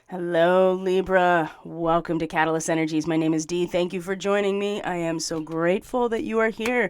Hello, Libra. Welcome to Catalyst Energies. My name is Dee. Thank you for joining me. I am so grateful that you are here.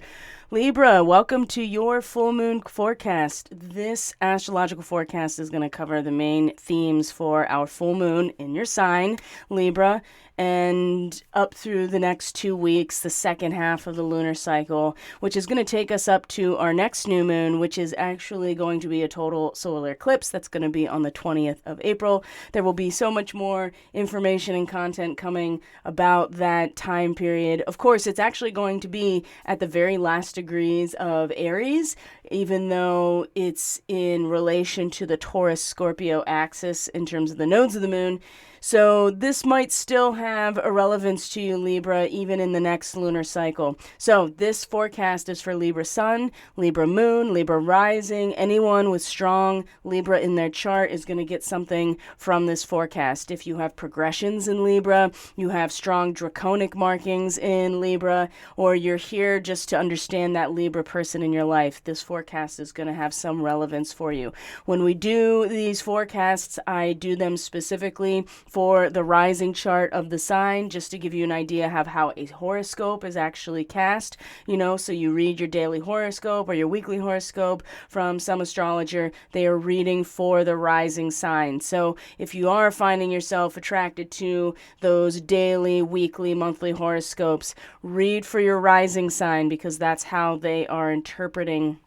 Libra, welcome to your full moon forecast. This astrological forecast is going to cover the main themes for our full moon in your sign, Libra, and up through the next 2 weeks, the second half of the lunar cycle, which is going to take us up to our next new moon, which is actually going to be a total solar eclipse. That's going to be on the 20th of April. There will be so much more information and content coming about that time period. Of course, it's actually going to be at the very last degrees of Aries, even though it's in relation to the Taurus-Scorpio axis in terms of the nodes of the moon. So this might still have a relevance to you, Libra, even in the next lunar cycle. So this forecast is for Libra Sun, Libra Moon, Libra Rising. Anyone with strong Libra in their chart is going to get something from this forecast. If you have progressions in Libra, you have strong draconic markings in Libra, or you're here just to understand that Libra person in your life, this forecast is going to have some relevance for you. When we do these forecasts, I do them specifically for the rising chart of the sign, just to give you an idea of how a horoscope is actually cast. So you read your daily horoscope or your weekly horoscope from some astrologer. They are reading for the rising sign. So if you are finding yourself attracted to those daily, weekly, monthly horoscopes, read for your rising sign, because that's how they are interpreting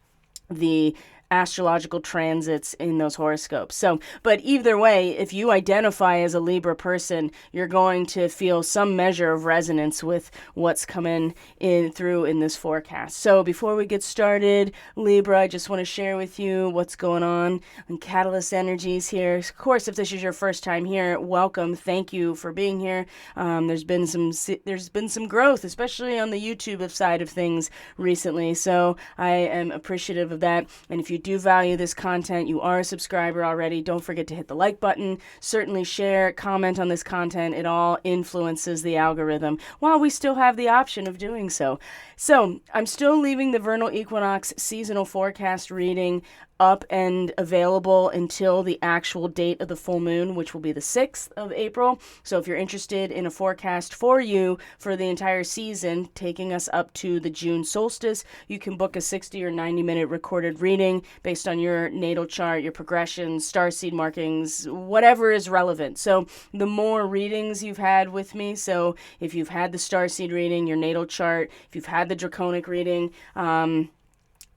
the astrological transits in those horoscopes. But either way, if you identify as a Libra person, you're going to feel some measure of resonance with what's coming in through in this forecast. So before we get started, Libra, I just want to share with you what's going on Catalyst Energies here. Of course, if this is your first time here, welcome. Thank you for being here. There's been some growth, especially on the YouTube side of things recently. So I am appreciative of that. And if you do value this content, you are a subscriber already, don't forget to hit the like button. Certainly share, comment on this content. It all influences the algorithm while we still have the option of doing so. So I'm still leaving the vernal equinox seasonal forecast reading up and available until the actual date of the full moon, which will be the 6th of April. So if you're interested in a forecast for you for the entire season, taking us up to the June solstice, you can book a 60 or 90-minute recorded reading based on your natal chart, your progressions, starseed markings, whatever is relevant. So the more readings you've had with me, so if you've had the starseed reading, your natal chart, if you've had the draconic reading,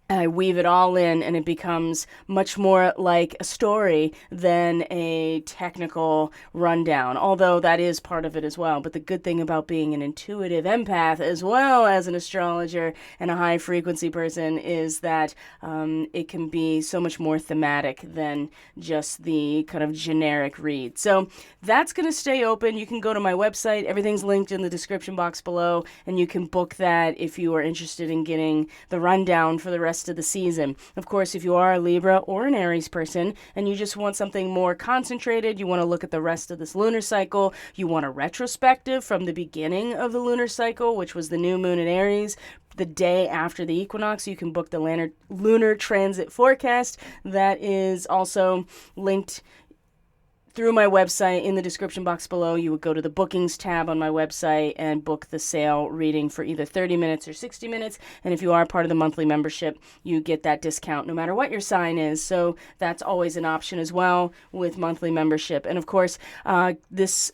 I weave it all in, and it becomes much more like a story than a technical rundown, although that is part of it as well. But the good thing about being an intuitive empath as well as an astrologer and a high frequency person is that it can be so much more thematic than just the kind of generic read. So that's going to stay open. You can go to my website. Everything's linked in the description box below, and you can book that if you are interested in getting the rundown for the rest of the season. Of course, if you are a Libra or an Aries person and you just want something more concentrated, you want to look at the rest of this lunar cycle, you want a retrospective from the beginning of the lunar cycle, which was the new moon in Aries, the day after the equinox, you can book the lunar transit forecast. That is also linked through my website in the description box below. You would go to the bookings tab on my website and book the sale reading for either 30 minutes or 60 minutes. And if you are part of the monthly membership, you get that discount no matter what your sign is. So that's always an option as well with monthly membership. And of course, this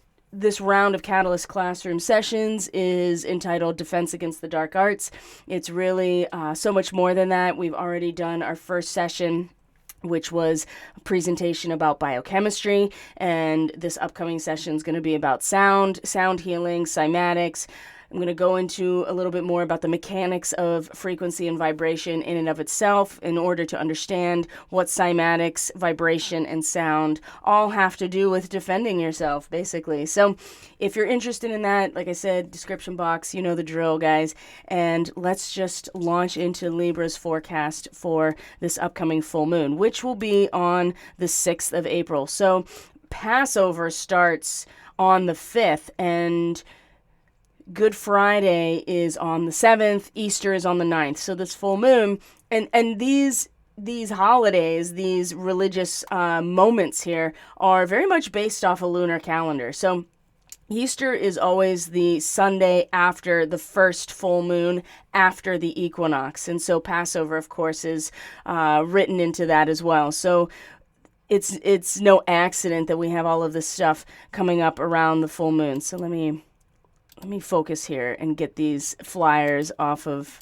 round of Catalyst Classroom sessions is entitled Defense Against the Dark Arts. It's really so much more than that. We've already done our first session, which was a presentation about biochemistry, and this upcoming session is going to be about sound healing, cymatics. I'm going to go into a little bit more about the mechanics of frequency and vibration in and of itself in order to understand what cymatics, vibration, and sound all have to do with defending yourself, basically. So if you're interested in that, like I said, description box, you know the drill, guys. And let's just launch into Libra's forecast for this upcoming full moon, which will be on the 6th of April. So Passover starts on the 5th, and Good Friday is on the 7th, Easter is on the 9th. So this full moon, and these these holidays, these religious moments here are very much based off a lunar calendar. So Easter is always the Sunday after the first full moon after the equinox. And so Passover, of course, is written into that as well. So it's no accident that we have all of this stuff coming up around the full moon. So let me focus here and get these flyers off of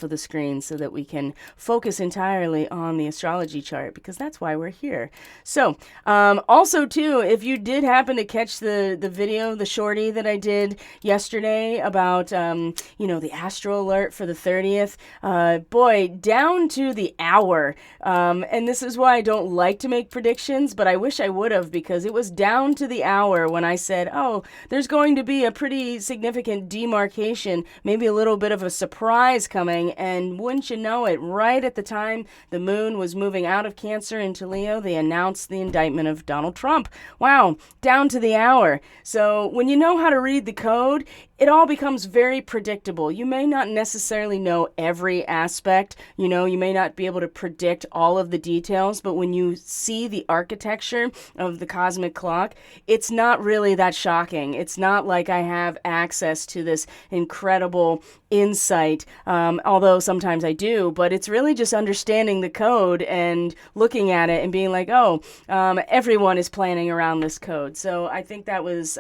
the screen so that we can focus entirely on the astrology chart, because that's why we're here. So also too, if you did happen to catch the video, the shorty that I did yesterday about the astro alert for the 30th, boy, down to the hour, and this is why I don't like to make predictions, but I wish I would have, because it was down to the hour when I said, oh, there's going to be a pretty significant demarcation, maybe a little bit of a surprise coming. And wouldn't you know it, right at the time the moon was moving out of Cancer into Leo, they announced the indictment of Donald Trump. Wow, down to the hour. So when you know how to read the code, it all becomes very predictable. You may not necessarily know every aspect, you may not be able to predict all of the details, but when you see the architecture of the cosmic clock, it's not really that shocking. It's not like I have access to this incredible insight, although sometimes I do, but it's really just understanding the code and looking at it and being like, everyone is planning around this code. So I think that was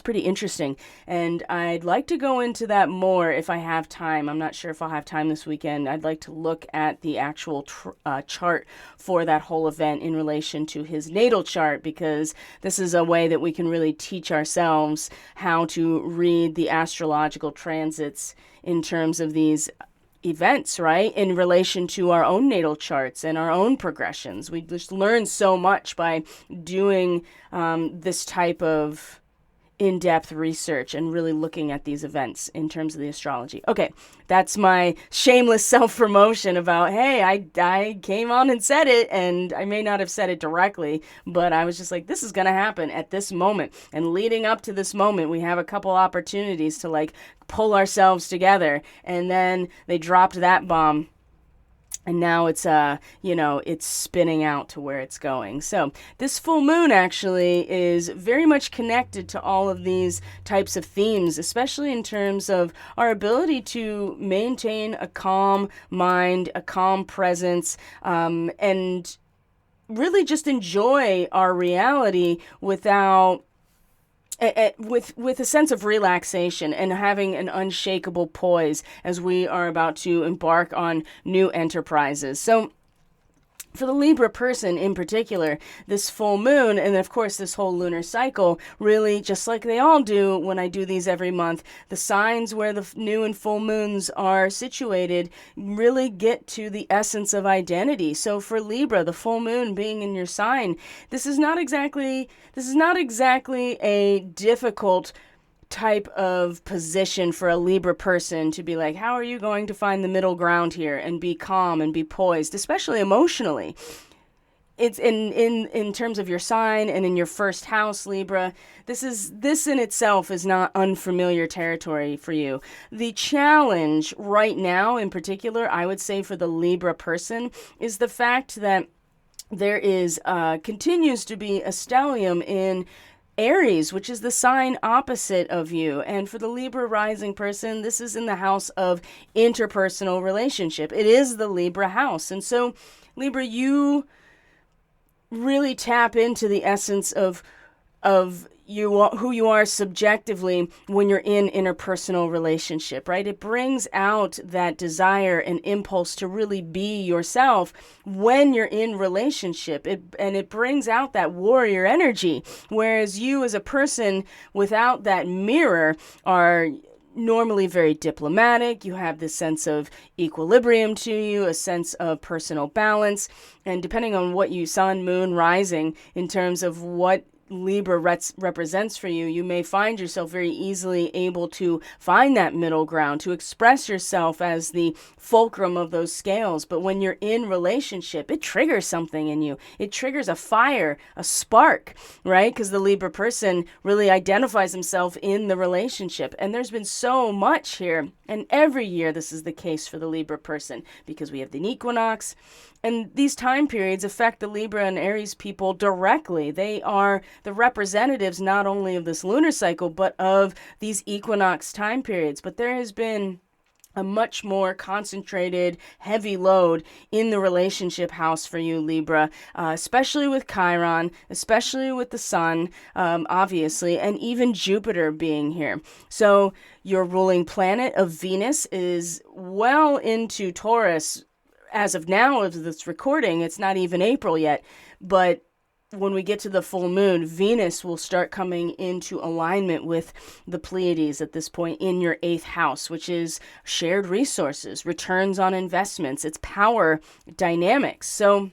pretty interesting, and I'd like to go into that more if I have time. I'm not sure if I'll have time this weekend. I'd like to look at the actual chart for that whole event in relation to his natal chart, because this is a way that we can really teach ourselves how to read the astrological transits in terms of these events, right, in relation to our own natal charts and our own progressions. We just learn so much by doing this type of in-depth research and really looking at these events in terms of the astrology. Okay, that's my shameless self-promotion about, hey, I came on and said it, and I may not have said it directly, but I was just like, this is going to happen at this moment. And leading up to this moment, we have a couple opportunities to pull ourselves together. And then they dropped that bomb. And now it's it's spinning out to where it's going. So this full moon actually is very much connected to all of these types of themes, especially in terms of our ability to maintain a calm mind, a calm presence, and really just enjoy our reality without with a sense of relaxation and having an unshakable poise as we are about to embark on new enterprises. So for the Libra person in particular, this full moon, and of course this whole lunar cycle, really, just like they all do when I do these every month, the signs where the new and full moons are situated really get to the essence of identity. So for Libra, the full moon being in your sign, this is not exactly a difficult type of position for a Libra person to be like, how are you going to find the middle ground here and be calm and be poised, especially emotionally? It's in terms of your sign and in your first house, Libra. This in itself is not unfamiliar territory for you. The challenge right now, in particular, I would say for the Libra person, is the fact that there is continues to be a stellium in Aries, which is the sign opposite of you. And for the Libra rising person, this is in the house of interpersonal relationship. It is the Libra house. And so, Libra, you really tap into the essence of who you are subjectively when you're in interpersonal relationship, right? It brings out that desire and impulse to really be yourself when you're in relationship. It brings out that warrior energy, whereas you as a person without that mirror are normally very diplomatic. You have this sense of equilibrium to you, a sense of personal balance, and depending on what you sun, moon, rising, in terms of what Libra represents for you, you may find yourself very easily able to find that middle ground, to express yourself as the fulcrum of those scales. But when you're in relationship, it triggers something in you. It triggers a fire, a spark, right? Because the Libra person really identifies himself in the relationship. And there's been so much here. And every year this is the case for the Libra person because we have the equinox. And these time periods affect the Libra and Aries people directly. They are the representatives not only of this lunar cycle, but of these equinox time periods. But there has been a much more concentrated, heavy load in the relationship house for you, Libra, especially with Chiron, especially with the Sun, obviously, and even Jupiter being here. So your ruling planet of Venus is well into Taurus. As of now, of this recording, it's not even April yet, but when we get to the full moon, Venus will start coming into alignment with the Pleiades at this point in your 8th house, which is shared resources, returns on investments, it's power dynamics. So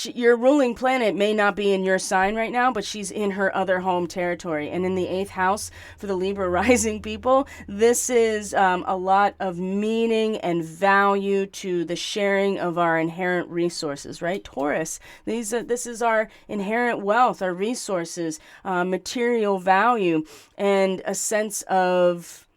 your ruling planet may not be in your sign right now, but she's in her other home territory. And in the 8th house for the Libra rising people, this is a lot of meaning and value to the sharing of our inherent resources, right? Taurus, this is our inherent wealth, our resources, material value, and a sense of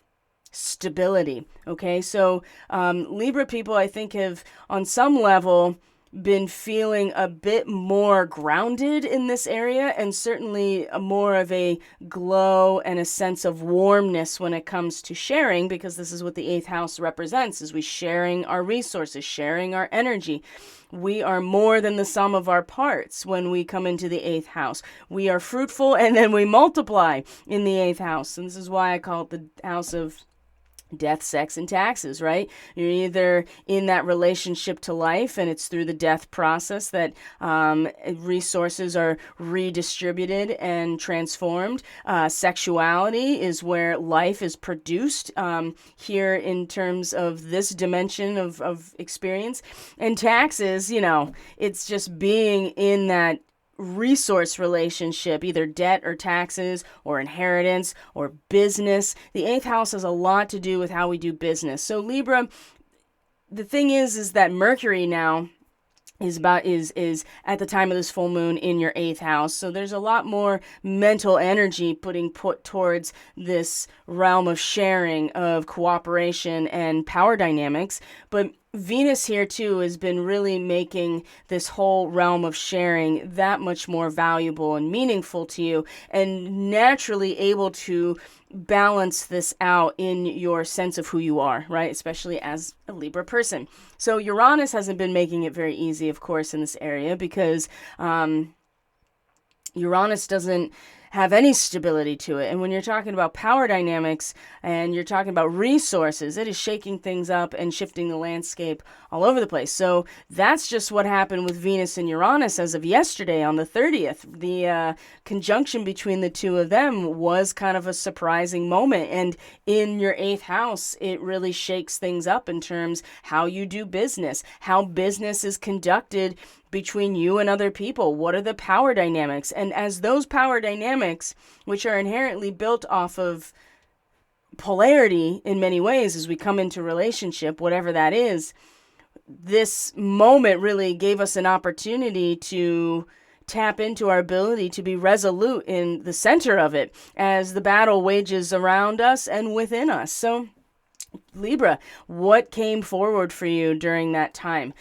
stability. Okay, so Libra people, I think, have on some level been feeling a bit more grounded in this area, and certainly more of a glow and a sense of warmness when it comes to sharing, because this is what the 8th house represents, is we sharing our resources, sharing our energy. We are more than the sum of our parts when we come into the 8th house. We are fruitful and then we multiply in the 8th house. And this is why I call it the house of death, sex, and taxes, right? You're either in that relationship to life, and it's through the death process that resources are redistributed and transformed. Sexuality is where life is produced here in terms of this dimension of experience. And taxes, it's just being in that resource relationship, either debt or taxes or inheritance or business. The 8th house has a lot to do with how we do business. So Libra, the thing is that Mercury now is at the time of this full moon in your 8th house. So there's a lot more mental energy put towards this realm of sharing, of cooperation and power dynamics. But Venus here too has been really making this whole realm of sharing that much more valuable and meaningful to you, and naturally able to balance this out in your sense of who you are, right? Especially as a Libra person. So Uranus hasn't been making it very easy, of course, in this area, because Uranus doesn't have any stability to it. And when you're talking about power dynamics and you're talking about resources, it is shaking things up and shifting the landscape all over the place. So that's just what happened with Venus and Uranus as of yesterday on the 30th. The conjunction between the two of them was kind of a surprising moment. And in your 8th house, it really shakes things up in terms how you do business, how business is conducted between you and other people. What are the power dynamics? And as those power dynamics, which are inherently built off of polarity in many ways, as we come into relationship, whatever that is, this moment really gave us an opportunity to tap into our ability to be resolute in the center of it as the battle wages around us and within us. So Libra, what came forward for you during that time?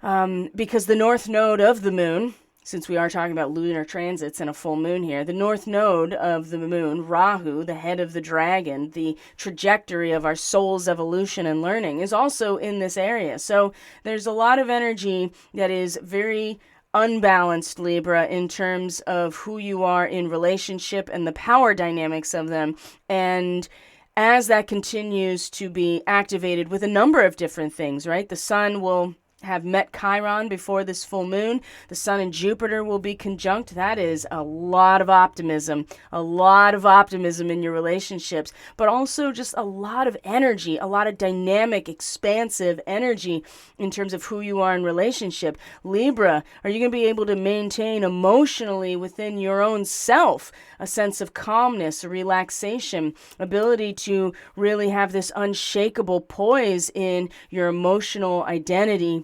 Because the north node of the moon, since we are talking about lunar transits and a full moon here, the north node of the moon, Rahu, the head of the dragon, the trajectory of our soul's evolution and learning, is also in this area. So there's a lot of energy that is very unbalanced, Libra, in terms of who you are in relationship and the power dynamics of them. And as that continues to be activated with a number of different things, right? The sun will have met Chiron before this full moon. The Sun and Jupiter will be conjunct. That is a lot of optimism in your relationships, but also just a lot of energy, a lot of dynamic, expansive energy in terms of who you are in relationship. Libra, are you going to be able to maintain emotionally within your own self a sense of calmness, relaxation, ability to really have this unshakable poise in your emotional identity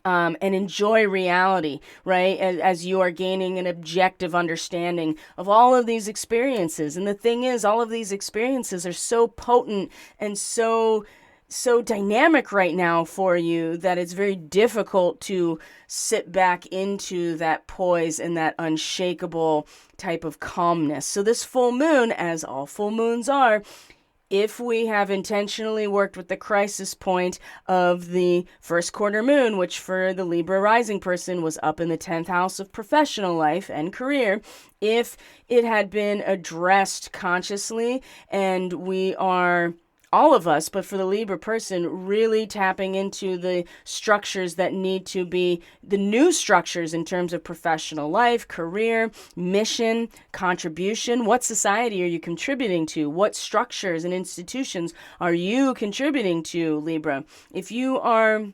and enjoy reality, right? As you are gaining an objective understanding of all of these experiences. And the thing is, all of these experiences are so potent and so dynamic right now for you that it's very difficult to sit back into that poise and that unshakable type of calmness. So this full moon, as all full moons are, if we have intentionally worked with the crisis point of the first quarter moon, which for the Libra rising person was up in the 10th house of professional life and career, if it had been addressed consciously, and we are, all of us, but for the Libra person, really tapping into the structures that need to be the new structures in terms of professional life, career, mission, contribution. What society are you contributing to? What structures and institutions are you contributing to, Libra? If you are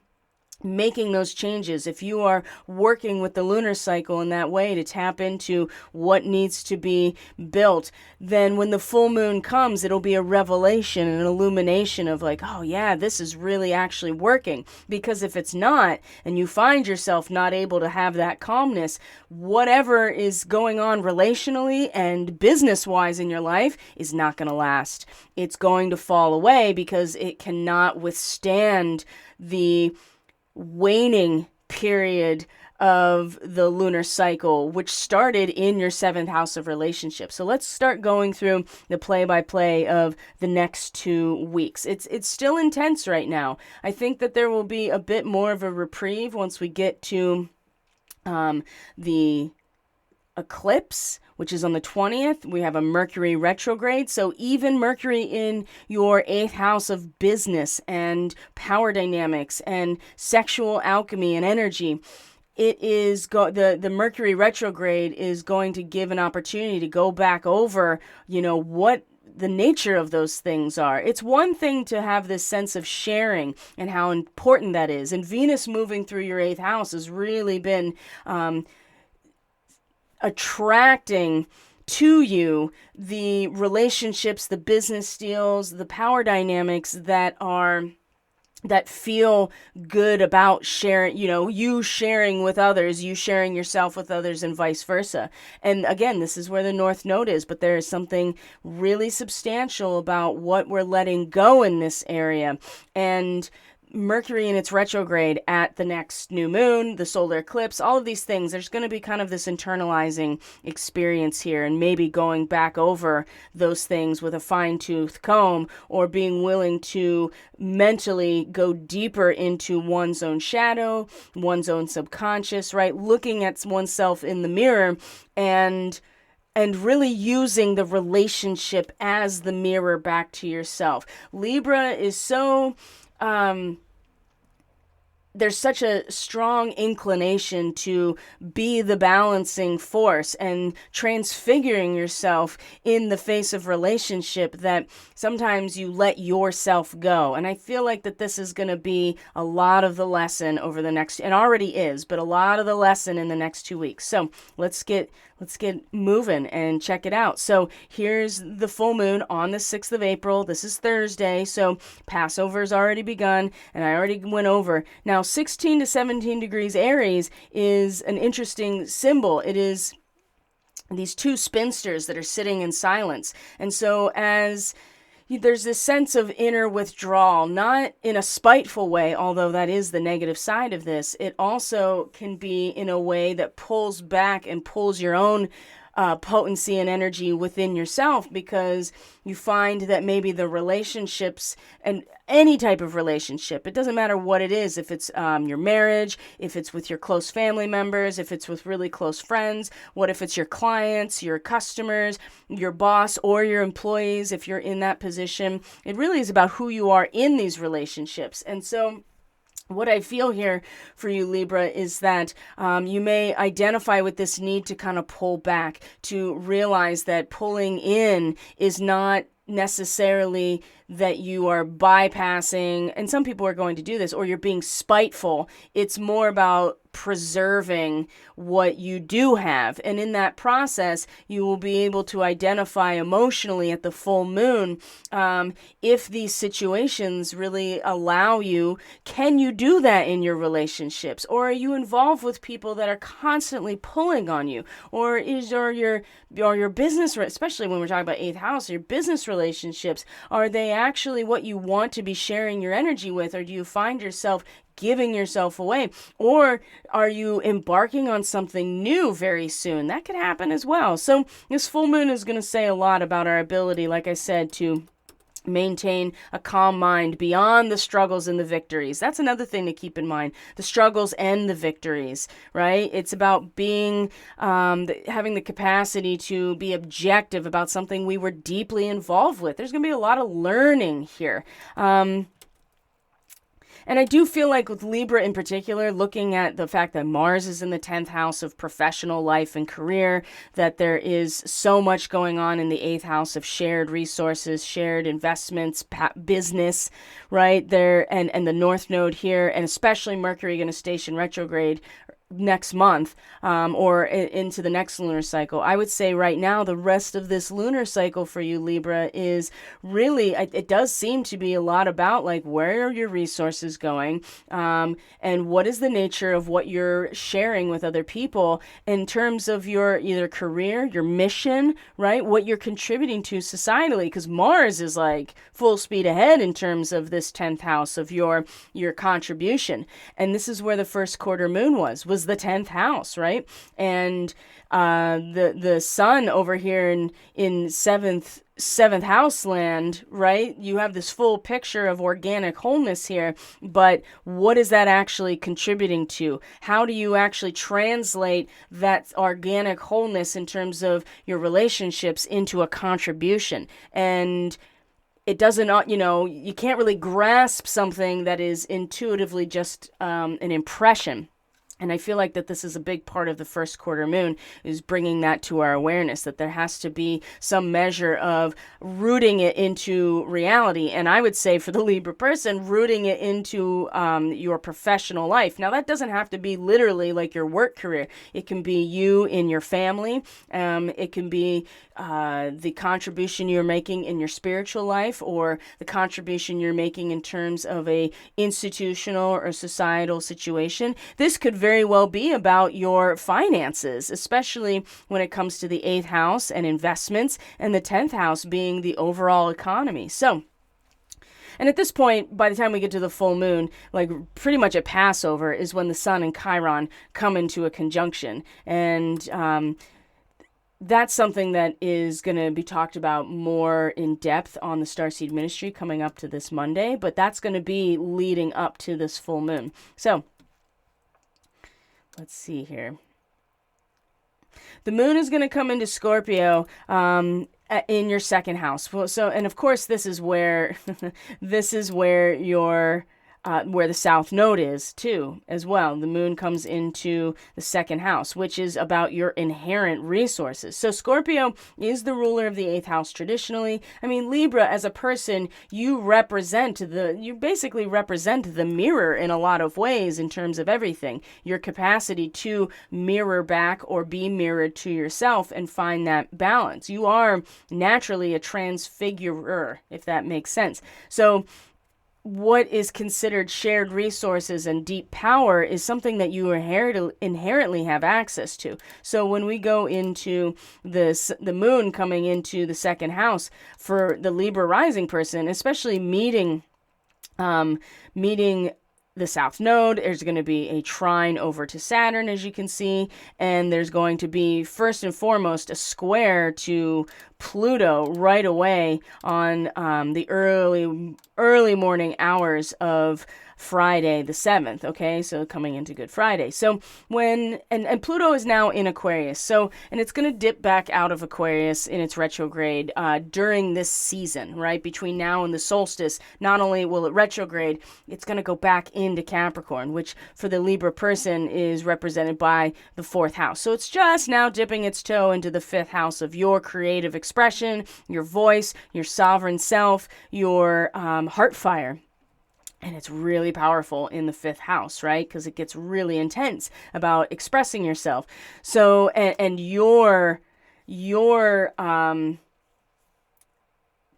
making those changes, if you are working with the lunar cycle in that way to tap into what needs to be built, then when the full moon comes, it'll be a revelation, an illumination of like, oh yeah, this is really actually working. Because if it's not, and you find yourself not able to have that calmness, whatever is going on relationally and business-wise in your life is not going to last. It's going to fall away because it cannot withstand the waning period of the lunar cycle, which started in your 7th house of relationships. So let's start going through the play-by-play of the next 2 weeks. It's still intense right now. I think that there will be a bit more of a reprieve once we get to the eclipse, which is on the 20th. We have a Mercury retrograde. So even Mercury in your 8th house of business and power dynamics and sexual alchemy and energy, it is the Mercury retrograde is going to give an opportunity to go back over, what the nature of those things are. It's one thing to have this sense of sharing and how important that is. And Venus moving through your 8th house has really been attracting to you the relationships, the business deals, the power dynamics that feel good about sharing, you sharing with others, you sharing yourself with others, and vice versa. And again, this is where the North Node is, but there is something really substantial about what we're letting go in this area. And Mercury in its retrograde at the next new moon, the solar eclipse, all of these things, there's going to be kind of this internalizing experience here, and maybe going back over those things with a fine-tooth comb, or being willing to mentally go deeper into one's own shadow, one's own subconscious, right? Looking at oneself in the mirror and really using the relationship as the mirror back to yourself. Libra is so there's such a strong inclination to be the balancing force and transfiguring yourself in the face of relationship that sometimes you let yourself go. And I feel like that this is going to be a lot of the lesson over the next, and already is, but a lot of the lesson in the next 2 weeks. So let's get moving and check it out. So here's the full moon on the 6th of April. This is Thursday, so Passover's already begun, and I already went over. Now, 16 to 17 degrees Aries is an interesting symbol. It is these two spinsters that are sitting in silence. And so as there's this sense of inner withdrawal, not in a spiteful way, although that is the negative side of this. It also can be in a way that pulls back and pulls your own potency and energy within yourself, because you find that maybe the relationships, and any type of relationship, it doesn't matter what it is, if it's your marriage, if it's with your close family members, if it's with really close friends, what if it's your clients, your customers, your boss, or your employees, if you're in that position. It really is about who you are in these relationships. And so what I feel here for you, Libra, is that you may identify with this need to kind of pull back, to realize that pulling in is not necessarily that you are bypassing, and some people are going to do this, or you're being spiteful. It's more about preserving what you do have. And in that process, you will be able to identify emotionally at the full moon if these situations really allow you. Can you do that in your relationships? Or are you involved with people that are constantly pulling on you? Or your business, especially when we're talking about eighth house, your business relationships, are they actually what you want to be sharing your energy with? Or do you find yourself giving yourself away? Or are you embarking on something new very soon? That could happen as well. So this full moon is going to say a lot about our ability, like I said, to maintain a calm mind beyond the struggles and the victories. That's another thing to keep in mind, the struggles and the victories, right? It's about being, having the capacity to be objective about something we were deeply involved with. There's going to be a lot of learning here. And I do feel like with Libra in particular, looking at the fact that Mars is in the 10th house of professional life and career, that there is so much going on in the 8th house of shared resources, shared investments, business, right there, and the North Node here, and especially Mercury going to station retrograde next month, or into the next lunar cycle. I would say right now, the rest of this lunar cycle for you, Libra, is really, it does seem to be a lot about like, where are your resources going? And what is the nature of what you're sharing with other people in terms of your either career, your mission, right? What you're contributing to societally, because Mars is like full speed ahead in terms of this 10th house of your contribution. And this is where the first quarter moon was the 10th house, right? And the sun over here in seventh house land, right? You have this full picture of organic wholeness here, but what is that actually contributing to? How do you actually translate that organic wholeness in terms of your relationships into a contribution? And it doesn't, you can't really grasp something that is intuitively just an impression. And I feel like that this is a big part of the first quarter moon, is bringing that to our awareness, that there has to be some measure of rooting it into reality. And I would say for the Libra person, rooting it into your professional life. Now, that doesn't have to be literally like your work career. It can be you in your family. It can be the contribution you're making in your spiritual life, or the contribution you're making in terms of a institutional or societal situation. This could very well be about your finances, especially when it comes to the 8th house and investments, and the 10th house being the overall economy. So, and at this point, by the time we get to the full moon, like pretty much at Passover is when the sun and Chiron come into a conjunction. And that's something that is going to be talked about more in depth on the Starseed Ministry coming up to this Monday, but that's going to be leading up to this full moon. So, let's see here. The moon is going to come into Scorpio in your second house. Well, so, and of course, this is where your where the South Node is too, as well. The moon comes into the second house, which is about your inherent resources. So Scorpio is the ruler of the 8th house traditionally. I mean, Libra, as a person, you basically represent the mirror in a lot of ways in terms of everything. Your capacity to mirror back or be mirrored to yourself and find that balance. You are naturally a transfigurer, if that makes sense. So what is considered shared resources and deep power is something that you inherently have access to. So when we go into the moon coming into the second house for the Libra rising person, especially meeting the South Node, there's going to be a trine over to Saturn, as you can see, and there's going to be, first and foremost, a square to Pluto right away on the early morning hours of Friday the 7th, okay? So coming into Good Friday. So and Pluto is now in Aquarius. So, and it's going to dip back out of Aquarius in its retrograde during this season, right? Between now and the solstice, not only will it retrograde, it's going to go back into Capricorn, which for the Libra person is represented by the 4th house. So it's just now dipping its toe into the 5th house of your creative expression, your voice, your sovereign self, your heart fire. And it's really powerful in the 5th house, right? Because it gets really intense about expressing yourself. So, and your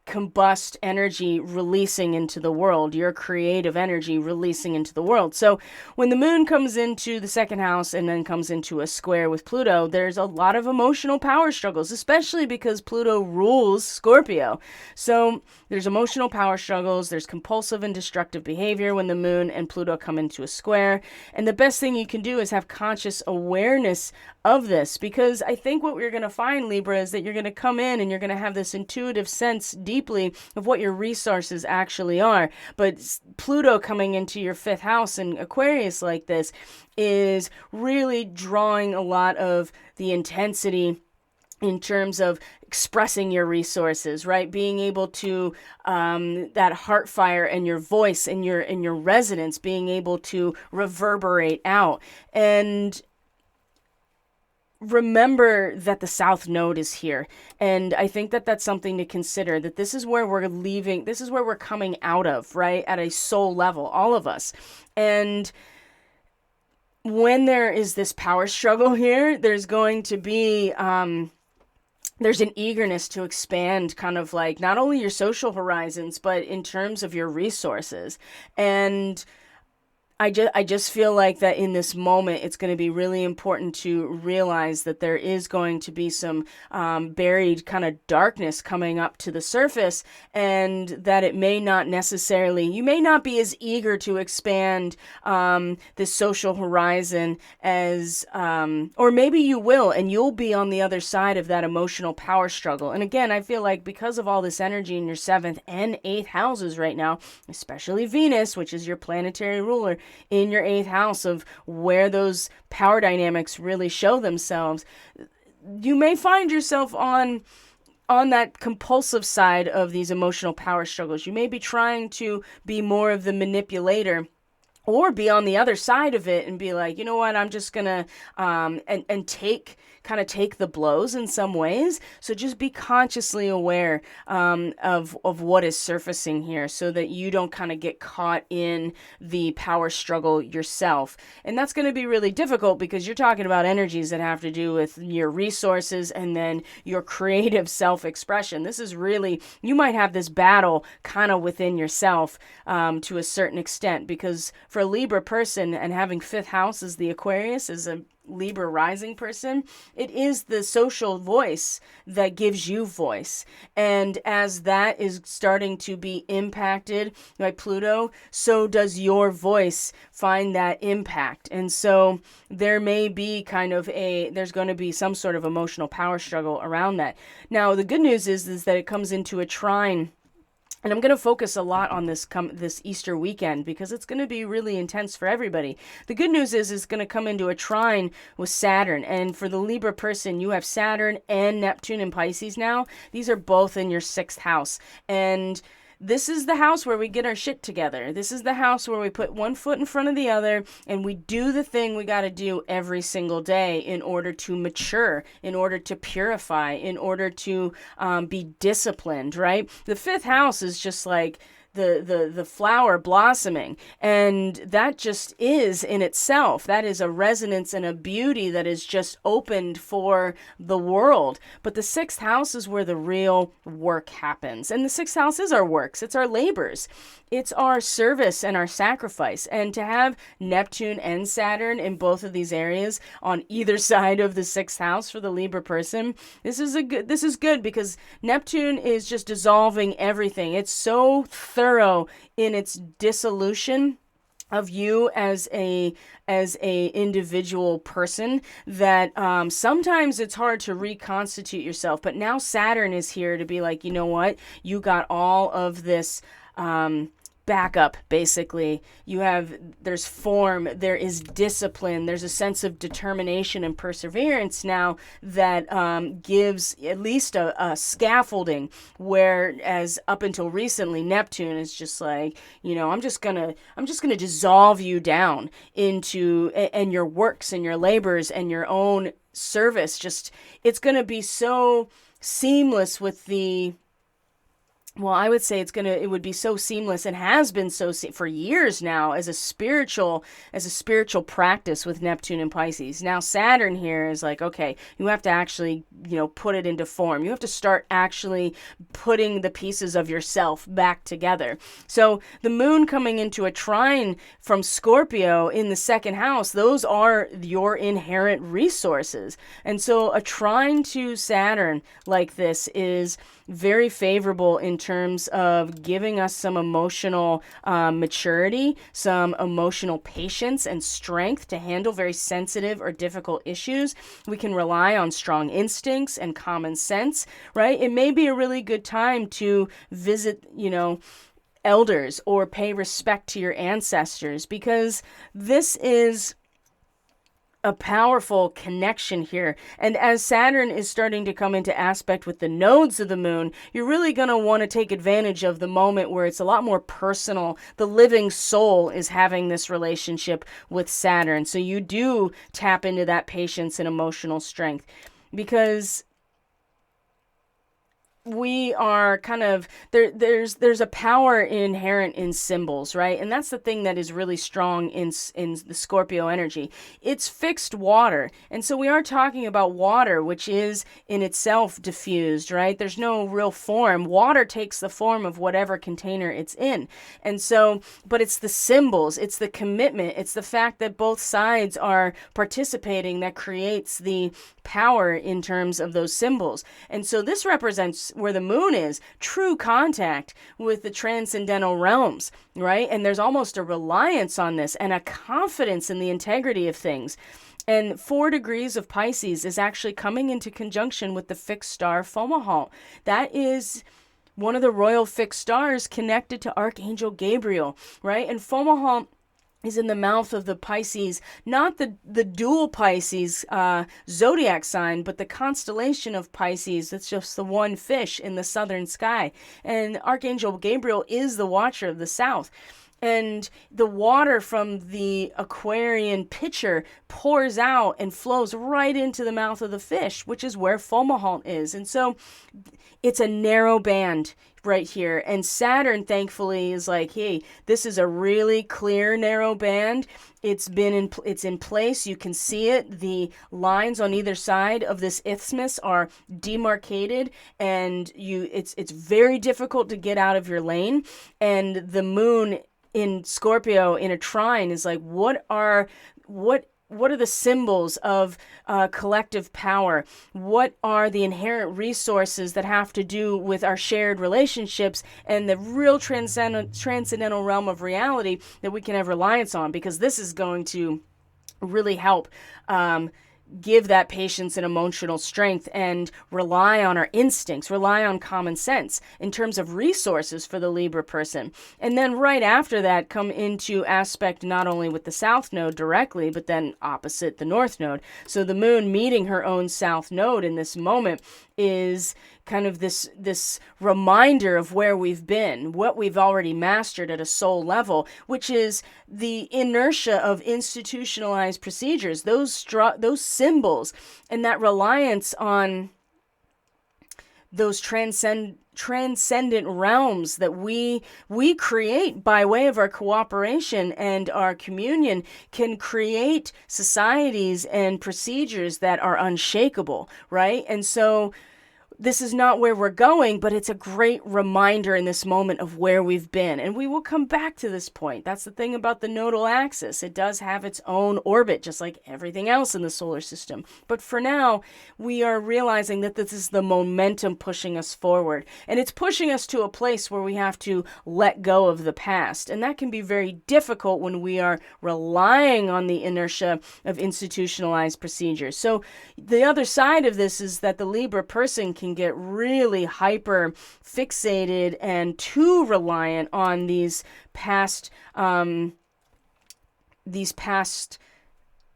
combust energy releasing into the world, your creative energy releasing into the world. So when the moon comes into the 2nd house and then comes into a square with Pluto, there's a lot of emotional power struggles, especially because Pluto rules Scorpio. So there's emotional power struggles, there's compulsive and destructive behavior when the moon and Pluto come into a square. And the best thing you can do is have conscious awareness of this, because I think what we're going to find, Libra, is that you're going to come in and you're going to have this intuitive sense deeply of what your resources actually are. But Pluto coming into your 5th house in Aquarius like this is really drawing a lot of the intensity in terms of expressing your resources, right? Being able to, that heart fire and your voice and your resonance being able to reverberate out. And remember that the South Node is here. And I think that that's something to consider, that this is where we're leaving, this is where we're coming out of, right? At a soul level, all of us. And when there is this power struggle here, there's going to be, there's an eagerness to expand kind of like not only your social horizons, but in terms of your resources. And I just feel like that in this moment, it's going to be really important to realize that there is going to be some buried kind of darkness coming up to the surface, and that it may not necessarily, you may not be as eager to expand this social horizon as, or maybe you will, and you'll be on the other side of that emotional power struggle. And again, I feel like because of all this energy in your 7th and 8th houses right now, especially Venus, which is your planetary ruler, in your 8th house of where those power dynamics really show themselves, you may find yourself on that compulsive side of these emotional power struggles. You may be trying to be more of the manipulator, or be on the other side of it and be like, you know what, I'm just gonna and take the blows in some ways. So just be consciously aware of what is surfacing here, so that you don't kind of get caught in the power struggle yourself. And that's going to be really difficult, because you're talking about energies that have to do with your resources and then your creative self-expression. This is really, you might have this battle kind of within yourself to a certain extent, because for a Libra person, and having 5th house as the Aquarius, as a Libra rising person, it is the social voice that gives you voice. And as that is starting to be impacted by Pluto, so does your voice find that impact. And so there may be there's going to be some sort of emotional power struggle around that. Now, the good news is that it comes into a trine. And I'm going to focus a lot on this Easter weekend, because it's going to be really intense for everybody. The good news is it's going to come into a trine with Saturn. And for the Libra person, you have Saturn and Neptune in Pisces now. These are both in your 6th house. And this is the house where we get our shit together. This is the house where we put one foot in front of the other, and we do the thing we got to do every single day in order to mature, in order to purify, in order to be disciplined, right? The 5th house is just like the flower blossoming, and that just is in itself, that is a resonance and a beauty that is just opened for the world. But the 6th house is where the real work happens, and the 6th house is our works, it's our labors, it's our service and our sacrifice. And to have Neptune and Saturn in both of these areas on either side of the 6th house for the Libra person, this is good, because Neptune is just dissolving everything. It's so thorough in its dissolution of you as a individual person that sometimes it's hard to reconstitute yourself. But now Saturn is here to be like, you know what, you got all of this backup, basically. There's form, there is discipline, there's a sense of determination and perseverance now that gives at least a scaffolding, whereas up until recently, Neptune is just like, I'm just gonna dissolve you down into, and your works and your labors and your own service. Just, it's gonna be so seamless with the, well, I would say it would be so seamless, and has been for years now, as a spiritual practice with Neptune and Pisces. Now Saturn here is like, okay, you have to actually, put it into form. You have to start actually putting the pieces of yourself back together. So the moon coming into a trine from Scorpio in the second house, those are your inherent resources. And so a trine to Saturn like this is very favorable in terms of giving us some emotional maturity, some emotional patience and strength to handle very sensitive or difficult issues. We can rely on strong instincts and common sense, right? It may be a really good time to visit, elders, or pay respect to your ancestors, because this is a powerful connection here. And as Saturn is starting to come into aspect with the nodes of the moon, you're really going to want to take advantage of the moment where it's a lot more personal. The living soul is having this relationship with Saturn. So you do tap into that patience and emotional strength, because we are kind of there's a power inherent in symbols, right? And that's the thing that is really strong in the Scorpio energy. It's fixed water, and so we are talking about water, which is in itself diffused, right? There's no real form. Water takes the form of whatever container it's in, and so, but it's the symbols, it's the commitment, it's the fact that both sides are participating that creates the power in terms of those symbols. And so this represents where the moon is, true contact with the transcendental realms, right? And there's almost a reliance on this and a confidence in the integrity of things. And 4 degrees of Pisces is actually coming into conjunction with the fixed star Fomalhaut. That is one of the royal fixed stars connected to Archangel Gabriel, right? And Fomalhaut is in the mouth of the Pisces, not the dual Pisces zodiac sign, but the constellation of Pisces. That's just the one fish in the southern sky. And Archangel Gabriel is the watcher of the south. And the water from the Aquarian pitcher pours out and flows right into the mouth of the fish, which is where Fomalhaut is. And so it's a narrow band right here. And Saturn, thankfully, is like, hey, this is a really clear, narrow band. It's in place. You can see it. The lines on either side of this isthmus are demarcated, and it's very difficult to get out of your lane. And the moon in Scorpio in a trine is like, what are the symbols of collective power? What are the inherent resources that have to do with our shared relationships and the real transcendental realm of reality that we can have reliance on? Because this is going to really help give that patience and emotional strength, and rely on our instincts, rely on common sense in terms of resources for the Libra person. And then right after that, come into aspect not only with the South Node directly, but then opposite the North Node. So the moon meeting her own South Node in this moment is kind of this reminder of where we've been, what we've already mastered at a soul level, which is the inertia of institutionalized procedures, those symbols, and that reliance on those transcendent realms that we create by way of our cooperation and our communion, can create societies and procedures that are unshakable, right? And so this is not where we're going, but it's a great reminder in this moment of where we've been. And we will come back to this point. That's the thing about the nodal axis. It does have its own orbit, just like everything else in the solar system. But for now, we are realizing that this is the momentum pushing us forward. And it's pushing us to a place where we have to let go of the past. And that can be very difficult when we are relying on the inertia of institutionalized procedures. So the other side of this is that the Libra person can can get really hyper fixated and too reliant on these past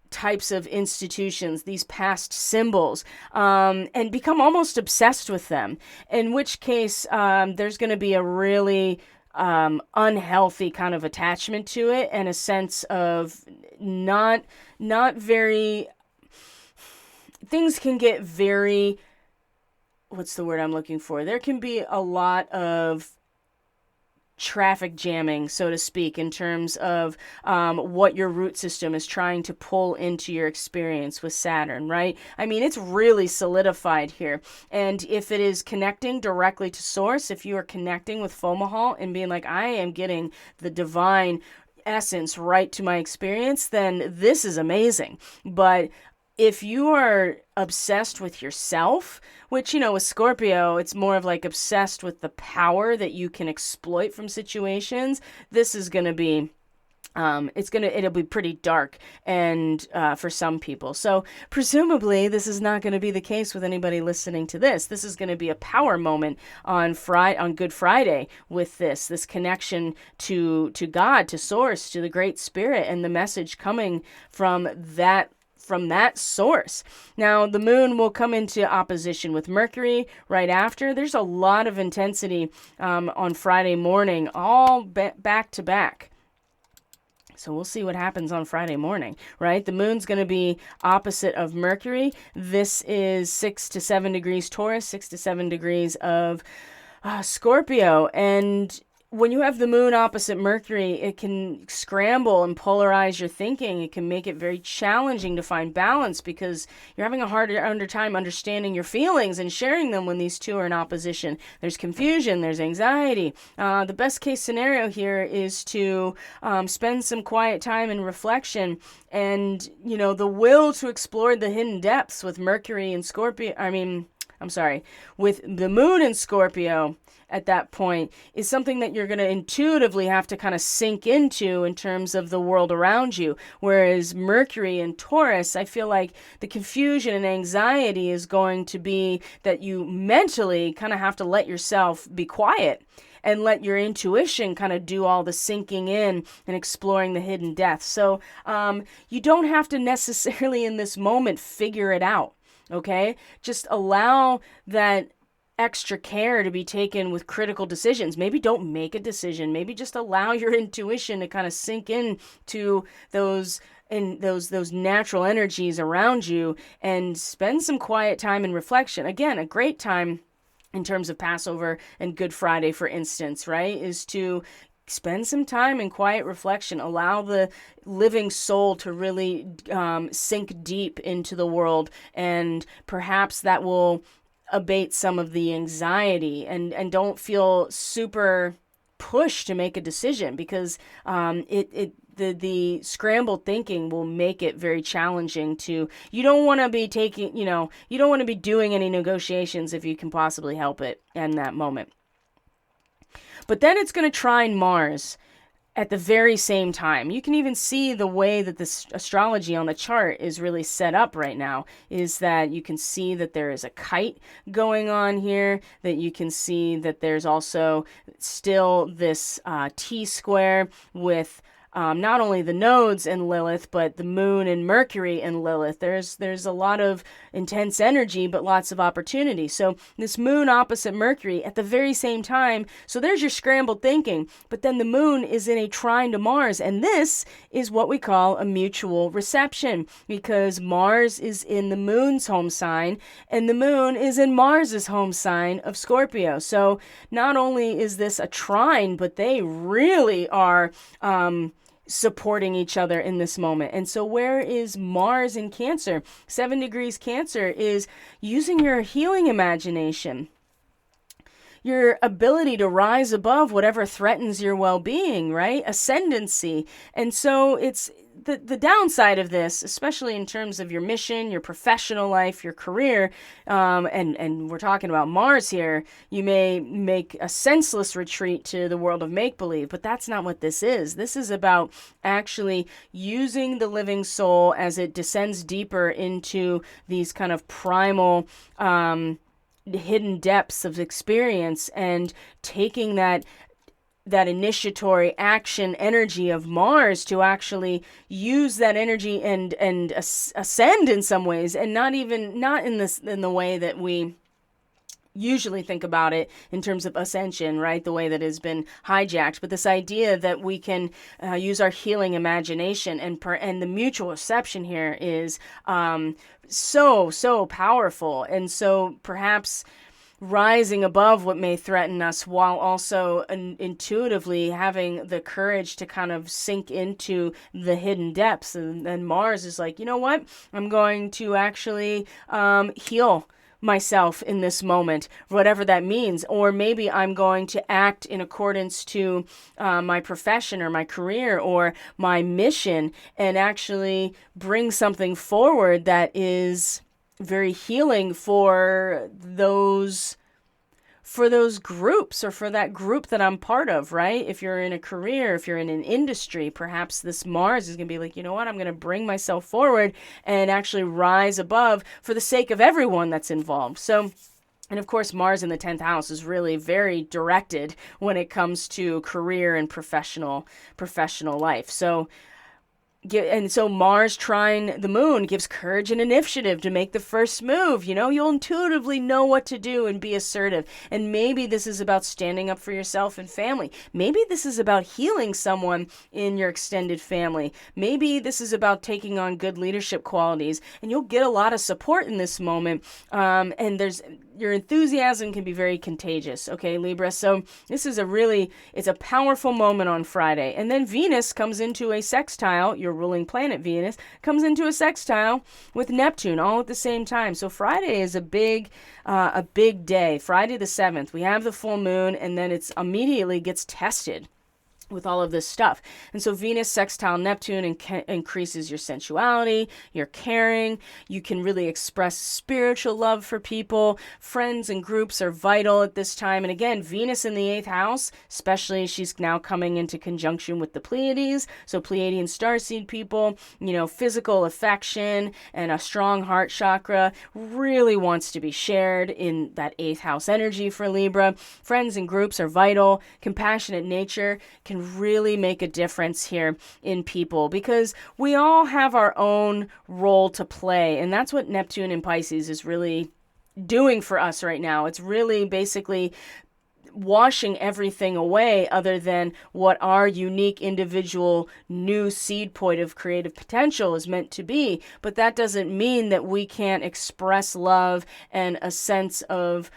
types of institutions, these past symbols, and become almost obsessed with them, in which case there's going to be a really unhealthy kind of attachment to it, and a sense of not very, things can get very, what's the word I'm looking for? There can be a lot of traffic jamming, so to speak, in terms of what your root system is trying to pull into your experience with Saturn, right? I mean, it's really solidified here. And if it is connecting directly to source, if you are connecting with Fomalhaut and being like, I am getting the divine essence right to my experience, then this is amazing. But if you are obsessed with yourself, which, you know, with Scorpio, it's more of like obsessed with the power that you can exploit from situations, this is going to be, it'll be pretty dark and for some people. So presumably this is not going to be the case with anybody listening to this. This is going to be a power moment on Good Friday with this connection to God, to source, to the Great Spirit, and the message coming from that source. Now, the moon will come into opposition with Mercury right after. There's a lot of intensity on Friday morning, all back to back. So we'll see what happens on Friday morning, right? The moon's going to be opposite of Mercury. This is 6 to 7 degrees Taurus, 6 to 7 degrees of Scorpio. And when you have the moon opposite Mercury, it can scramble and polarize your thinking. It can make it very challenging to find balance because you're having a harder time understanding your feelings and sharing them when these two are in opposition. There's confusion, there's anxiety. The best case scenario here is to spend some quiet time in reflection and, you know, the will to explore the hidden depths with Mercury and Scorpio. With the moon in Scorpio at that point is something that you're going to intuitively have to kind of sink into in terms of the world around you. Whereas Mercury in Taurus, I feel like the confusion and anxiety is going to be that you mentally kind of have to let yourself be quiet and let your intuition kind of do all the sinking in and exploring the hidden depths. So you don't have to necessarily in this moment figure it out. Okay? Just allow that extra care to be taken with critical decisions. Maybe don't make a decision. Maybe just allow your intuition to kind of sink in to those natural energies around you and spend some quiet time in reflection. Again, a great time in terms of Passover and Good Friday, for instance, right, is to spend some time in quiet reflection. Allow the living soul to really sink deep into the world, and perhaps that will abate some of the anxiety, and don't feel super pushed to make a decision, because the scrambled thinking will make it very challenging to, you don't want to be taking, you don't want to be doing any negotiations if you can possibly help it in that moment. But then it's going to trine Mars at the very same time. You can even see the way that this astrology on the chart is really set up right now, is that you can see that there is a kite going on here, that you can see that there's also still this T-square with not only the nodes in Lilith, but the moon and Mercury in Lilith. There's a lot of intense energy, but lots of opportunity. So this moon opposite Mercury at the very same time. So there's your scrambled thinking. But then the moon is in a trine to Mars. And this is what we call a mutual reception, because Mars is in the moon's home sign and the moon is in Mars's home sign of Scorpio. So not only is this a trine, but they really are supporting each other in this moment. And so where is Mars in Cancer? 7 degrees Cancer is using your healing imagination, your ability to rise above whatever threatens your well-being, right? Ascendancy. And so it's the downside of this, especially in terms of your mission, your professional life, your career, and we're talking about Mars here, you may make a senseless retreat to the world of make-believe, but that's not what this is. This is about actually using the living soul as it descends deeper into these kind of primal hidden depths of experience and taking that initiatory action energy of Mars to actually use that energy and ascend in some ways, and not in the way that we usually think about it in terms of ascension, right? The way that has been hijacked, but this idea that we can use our healing imagination, and the mutual reception here is so powerful, and so perhaps rising above what may threaten us, while also intuitively having the courage to kind of sink into the hidden depths. And Mars is like, you know what? I'm going to actually heal myself in this moment, whatever that means. Or maybe I'm going to act in accordance to my profession or my career or my mission, and actually bring something forward that is very healing for those groups, or for that group that I'm part of, right? If you're in a career, if you're in an industry, perhaps this Mars is going to be like, you know what, I'm going to bring myself forward and actually rise above for the sake of everyone that's involved. So, and of course, Mars in the 10th house is really very directed when it comes to career and professional life. So Mars trine the moon gives courage and initiative to make the first move. You'll intuitively know what to do and be assertive. And maybe this is about standing up for yourself and family. Maybe this is about healing someone in your extended family. Maybe this is about taking on good leadership qualities. And you'll get a lot of support in this moment. And your enthusiasm can be very contagious, okay, Libra? So this is it's a powerful moment on Friday. And then Venus comes into a sextile, your ruling planet Venus, comes into a sextile with Neptune all at the same time. So Friday is a big day. Friday the 7th, we have the full moon, and then it's immediately gets tested with all of this stuff. And so Venus sextile Neptune increases your sensuality, your caring. You can really express spiritual love for people. Friends and groups are vital at this time. And again, Venus in the 8th house, especially, she's now coming into conjunction with the Pleiades. So Pleiadian starseed people, physical affection and a strong heart chakra really wants to be shared in that 8th house energy for Libra. Friends and groups are vital. Compassionate nature can really make a difference here in people, because we all have our own role to play, and that's what Neptune in Pisces is really doing for us right now. It's really basically washing everything away other than what our unique individual new seed point of creative potential is meant to be. But that doesn't mean that we can't express love and a sense of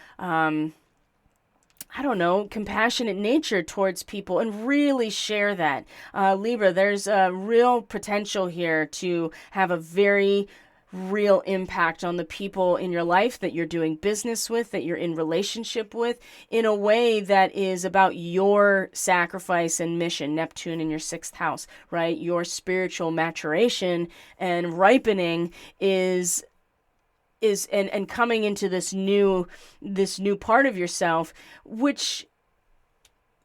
compassionate nature towards people and really share that. Libra, there's a real potential here to have a very real impact on the people in your life that you're doing business with, that you're in relationship with, in a way that is about your sacrifice and mission. Neptune in your 6th house, right? Your spiritual maturation and ripening is coming into this new part of yourself, which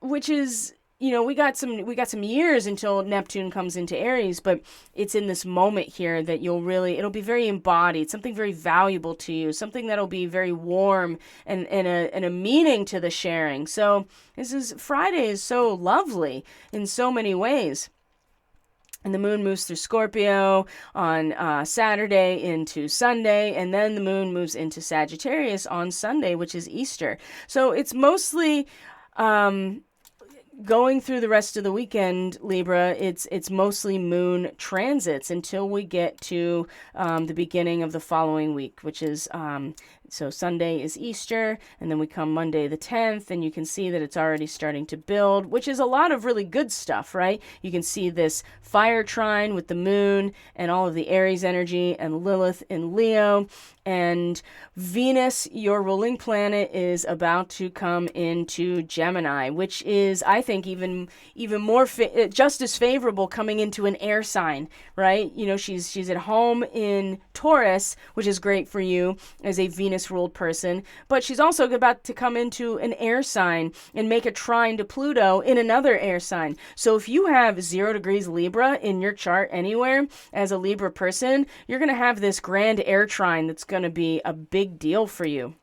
is, we got some years until Neptune comes into Aries, but it's in this moment here that it'll be very embodied, something very valuable to you, something that'll be very warm and a meaning to the sharing. So Friday is so lovely in so many ways. And the moon moves through Scorpio on Saturday into Sunday, and then the moon moves into Sagittarius on Sunday, which is Easter. So it's mostly going through the rest of the weekend, Libra. It's mostly moon transits until we get to the beginning of the following week, which is so Sunday is Easter, and then we come Monday the 10th, and you can see that it's already starting to build, which is a lot of really good stuff, right? You can see this fire trine with the moon and all of the Aries energy and Lilith in Leo. And Venus, your ruling planet, is about to come into Gemini, which is, I think, even more just as favorable, coming into an air sign, right? She's at home in Taurus, which is great for you as a Venus-ruled person, but she's also about to come into an air sign and make a trine to Pluto in another air sign. So if you have 0 degrees Libra in your chart anywhere as a Libra person, you're going to have this grand air trine that's going to be a big deal for you.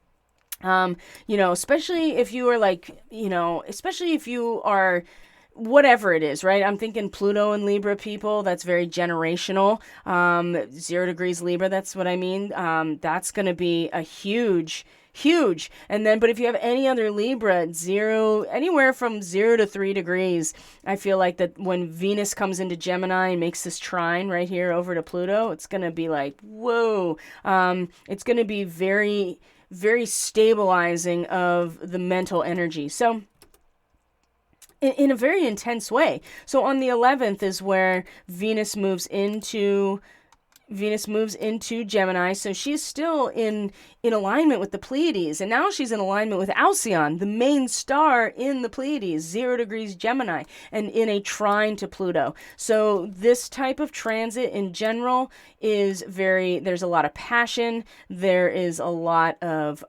Especially if you are especially if you are whatever it is, right? I'm thinking Pluto and Libra people, that's very generational. 0 degrees Libra, that's what I mean. That's going to be a huge. And then, but if you have any other Libra, anywhere from 0 to 3 degrees, I feel like that when Venus comes into Gemini and makes this trine right here over to Pluto, it's going to be like, whoa. It's going to be very, very stabilizing of the mental energy. So, in a very intense way. So on the 11th is where Venus moves into Gemini. So she's still in alignment with the Pleiades, and now she's in alignment with Alcyon, the main star in the Pleiades, 0 degrees Gemini, and in a trine to Pluto. So this type of transit in general is there's a lot of passion, there is a lot of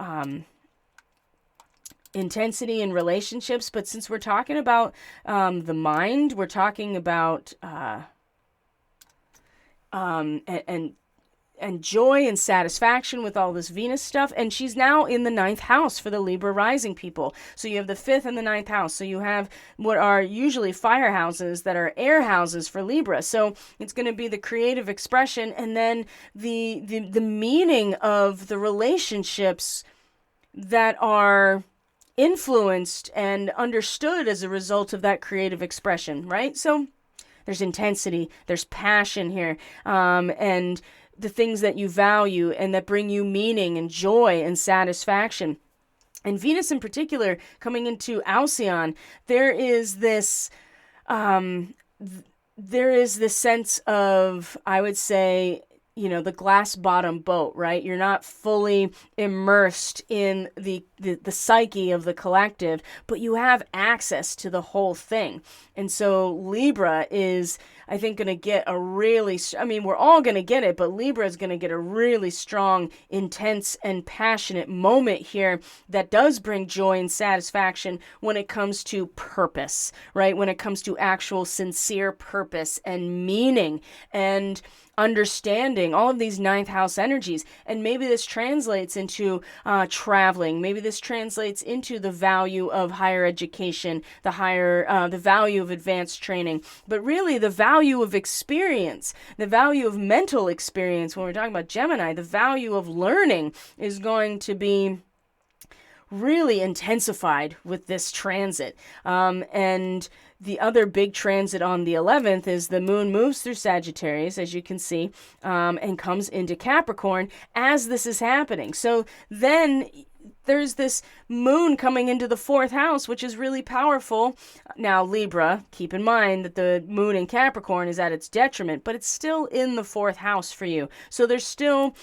intensity in relationships, but since we're talking about the mind, we're talking about and joy and satisfaction with all this Venus stuff. And she's now in the 9th house for the Libra rising people. So you have the 5th and the 9th house. So you have what are usually fire houses that are air houses for Libra. So it's going to be the creative expression, and then the meaning of the relationships that are influenced and understood as a result of that creative expression, right? So there's intensity, there's passion here, and the things that you value and that bring you meaning and joy and satisfaction. And Venus in particular, coming into Alcyon, there is this sense of, I would say, the glass bottom boat, right? You're not fully immersed in the psyche of the collective, but you have access to the whole thing. And so Libra is, I think, going to get we're all going to get it, but Libra is going to get a really strong, intense, and passionate moment here that does bring joy and satisfaction when it comes to purpose, right? When it comes to actual sincere purpose and meaning and understanding all of these 9th house energies. And maybe this translates into traveling. Maybe this translates into the value of higher education, the value of advanced training, but really the value of experience, the value of mental experience. When we're talking about Gemini, the value of learning is going to be really intensified with this transit. And the other big transit on the 11th is the moon moves through Sagittarius, as you can see, and comes into Capricorn as this is happening. So then there's this moon coming into the 4th house, which is really powerful. Now, Libra, keep in mind that the moon in Capricorn is at its detriment, but it's still in the 4th house for you. So there's still,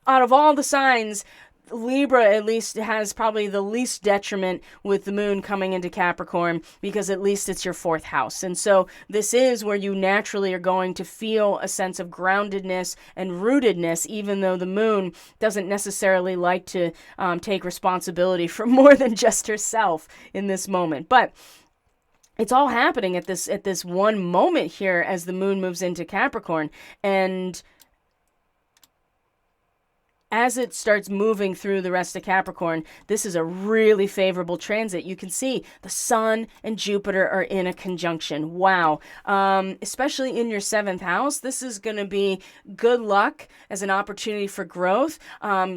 out of all the signs, Libra at least has probably the least detriment with the moon coming into Capricorn, because at least it's your 4th house. And so this is where you naturally are going to feel a sense of groundedness and rootedness, even though the moon doesn't necessarily like to take responsibility for more than just herself in this moment. But it's all happening at this one moment here as the moon moves into Capricorn. And as it starts moving through the rest of Capricorn, this is a really favorable transit. You can see the Sun and Jupiter are in a conjunction. Wow. Especially in your 7th house, this is going to be good luck as an opportunity for growth,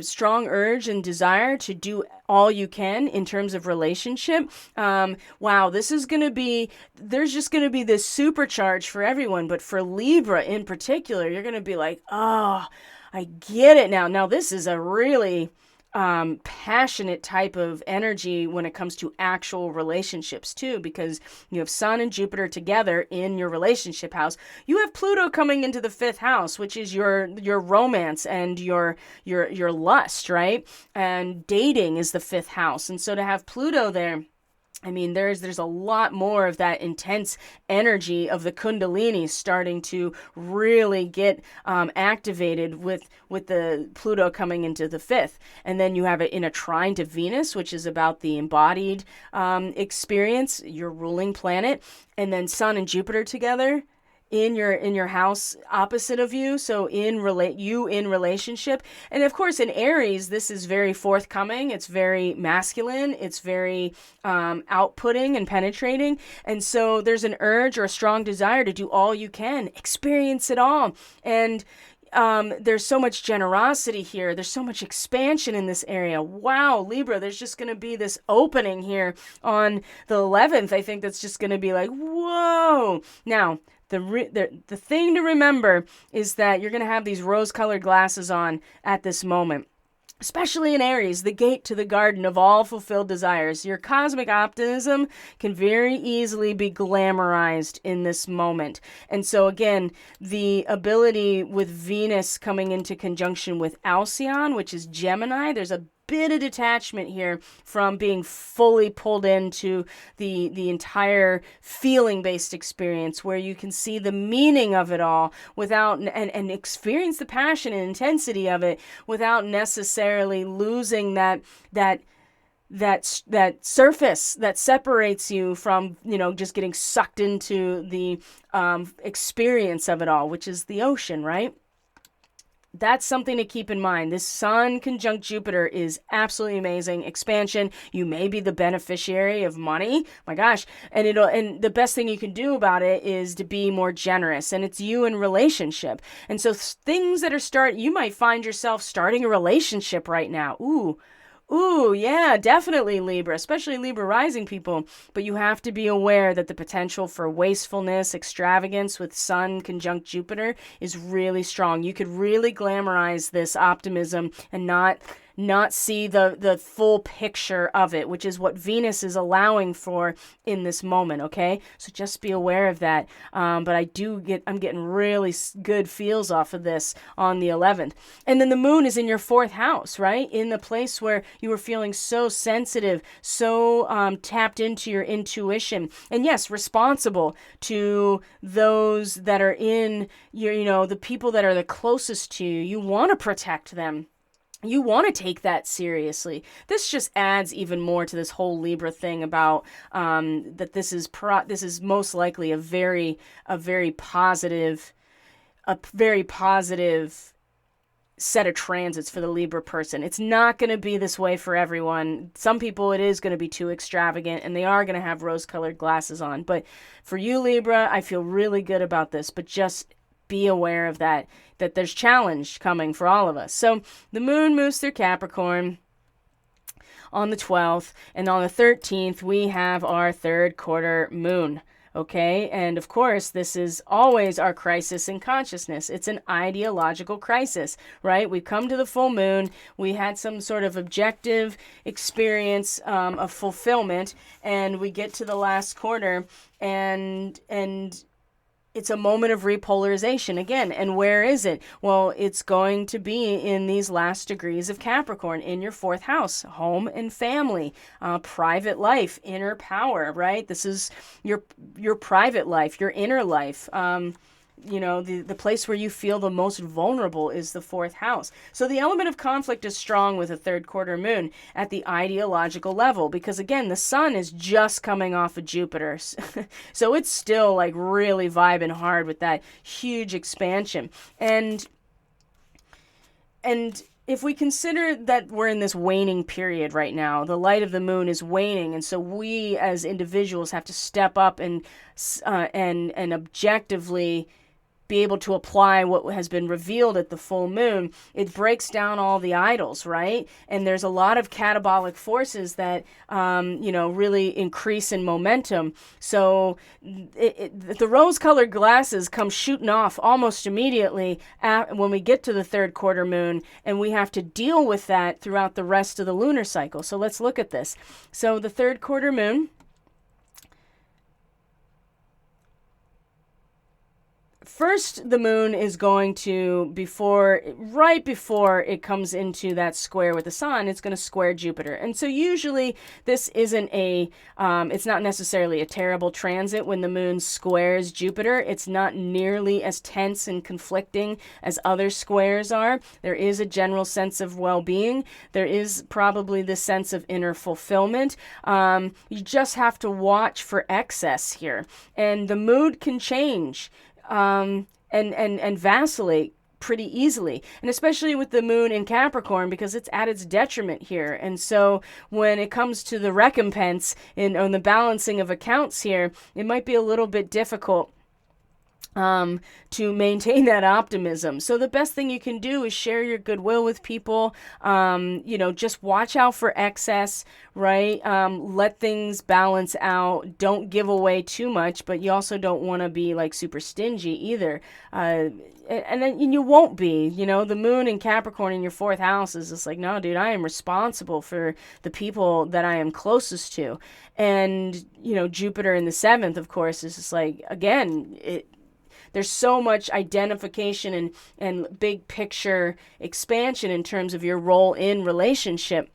strong urge and desire to do all you can in terms of relationship. Wow, this is going to be, there's just going to be this supercharge for everyone. But for Libra in particular, you're going to be like, oh, I get it now. Now, this is a really passionate type of energy when it comes to actual relationships too, because you have Sun and Jupiter together in your relationship house. You have Pluto coming into the 5th house, which is your romance and your lust, right? And dating is the 5th house. And so to have Pluto there, I mean, there's a lot more of that intense energy of the Kundalini starting to really get activated with the Pluto coming into the 5th. And then you have it in a trine to Venus, which is about the embodied experience, your ruling planet. And then Sun and Jupiter together in your house opposite of you, so in relationship. And of course in Aries, this is very forthcoming, it's very masculine, it's very outputting and penetrating, and so there's an urge or a strong desire to do all you can, experience it all. And there's so much generosity here. There's so much expansion in this area. Wow, Libra, there's just going to be this opening here on the 11th. I think that's just going to be like, whoa. Now, the thing to remember is that you're going to have these rose-colored glasses on at this moment. Especially in Aries, the gate to the garden of all fulfilled desires. Your cosmic optimism can very easily be glamorized in this moment. And so again, the ability with Venus coming into conjunction with Alcyon, which is Gemini, there's a bit of detachment here from being fully pulled into the entire feeling-based experience, where you can see the meaning of it all without and experience the passion and intensity of it without necessarily losing that surface that separates you from, just getting sucked into the experience of it all, which is the ocean, right? That's something to keep in mind. This Sun conjunct Jupiter is absolutely amazing. Expansion. You may be the beneficiary of money. My gosh. And the best thing you can do about it is to be more generous. And it's you in relationship. And so things that you might find yourself starting a relationship right now. Ooh, yeah, definitely Libra, especially Libra rising people. But you have to be aware that the potential for wastefulness, extravagance with Sun conjunct Jupiter is really strong. You could really glamorize this optimism and not see the full picture of it, which is what Venus is allowing for in this moment, okay? So just be aware of that. But I'm getting really good feels off of this on the 11th. And then the moon is in your 4th house, right? In the place where you were feeling so sensitive, so tapped into your intuition. And yes, responsible to those that are in your, the people that are the closest to you. You want to protect them. You want to take that seriously. This just adds even more to this whole Libra thing about that this is most likely a very positive set of transits for the Libra person. It's not going to be this way for everyone. Some people it is going to be too extravagant and they are going to have rose-colored glasses on. But for you, Libra, I feel really good about this. But just be aware of that there's challenge coming for all of us. So the moon moves through Capricorn on the 12th, and on the 13th we have our 3rd quarter moon. Okay, and of course, this is always our crisis in consciousness. It's an ideological crisis, right? We come to the full moon, we had some sort of objective experience of fulfillment, and we get to the last quarter, and it's a moment of repolarization again. And where is it? Well, it's going to be in these last degrees of Capricorn, in your 4th house, home and family, private life, inner power, right? This is your private life, your inner life. The place where you feel the most vulnerable is the 4th house. So the element of conflict is strong with a 3rd quarter moon at the ideological level, because again, the sun is just coming off of Jupiter. So it's still like really vibing hard with that huge expansion. And if we consider that we're in this waning period right now, the light of the moon is waning, and so we as individuals have to step up and objectively be able to apply what has been revealed at the full moon. It breaks down all the idols, right? And there's a lot of catabolic forces that, really increase in momentum. So the rose-colored glasses come shooting off almost immediately when we get to the 3rd quarter moon, and we have to deal with that throughout the rest of the lunar cycle. So let's look at this. So the 3rd quarter moon, first, the moon is going to, right before it comes into that square with the sun, it's going to square Jupiter. And so usually this isn't it's not necessarily a terrible transit when the moon squares Jupiter. It's not nearly as tense and conflicting as other squares are. There is a general sense of well-being. There is probably this sense of inner fulfillment. You just have to watch for excess here. And the mood can change and vacillate pretty easily, and especially with the moon in Capricorn, because it's at its detriment here. And so when it comes to the recompense on the balancing of accounts here, it might be a little bit difficult to maintain that optimism. So the best thing you can do is share your goodwill with people. Just watch out for excess, right? Let things balance out. Don't give away too much, but you also don't want to be like super stingy either. And then you won't be, the moon in Capricorn in your fourth house is just like, no, dude, I am responsible for the people that I am closest to. And, Jupiter in the seventh, of course, is just like, again, there's so much identification and big picture expansion in terms of your role in relationship.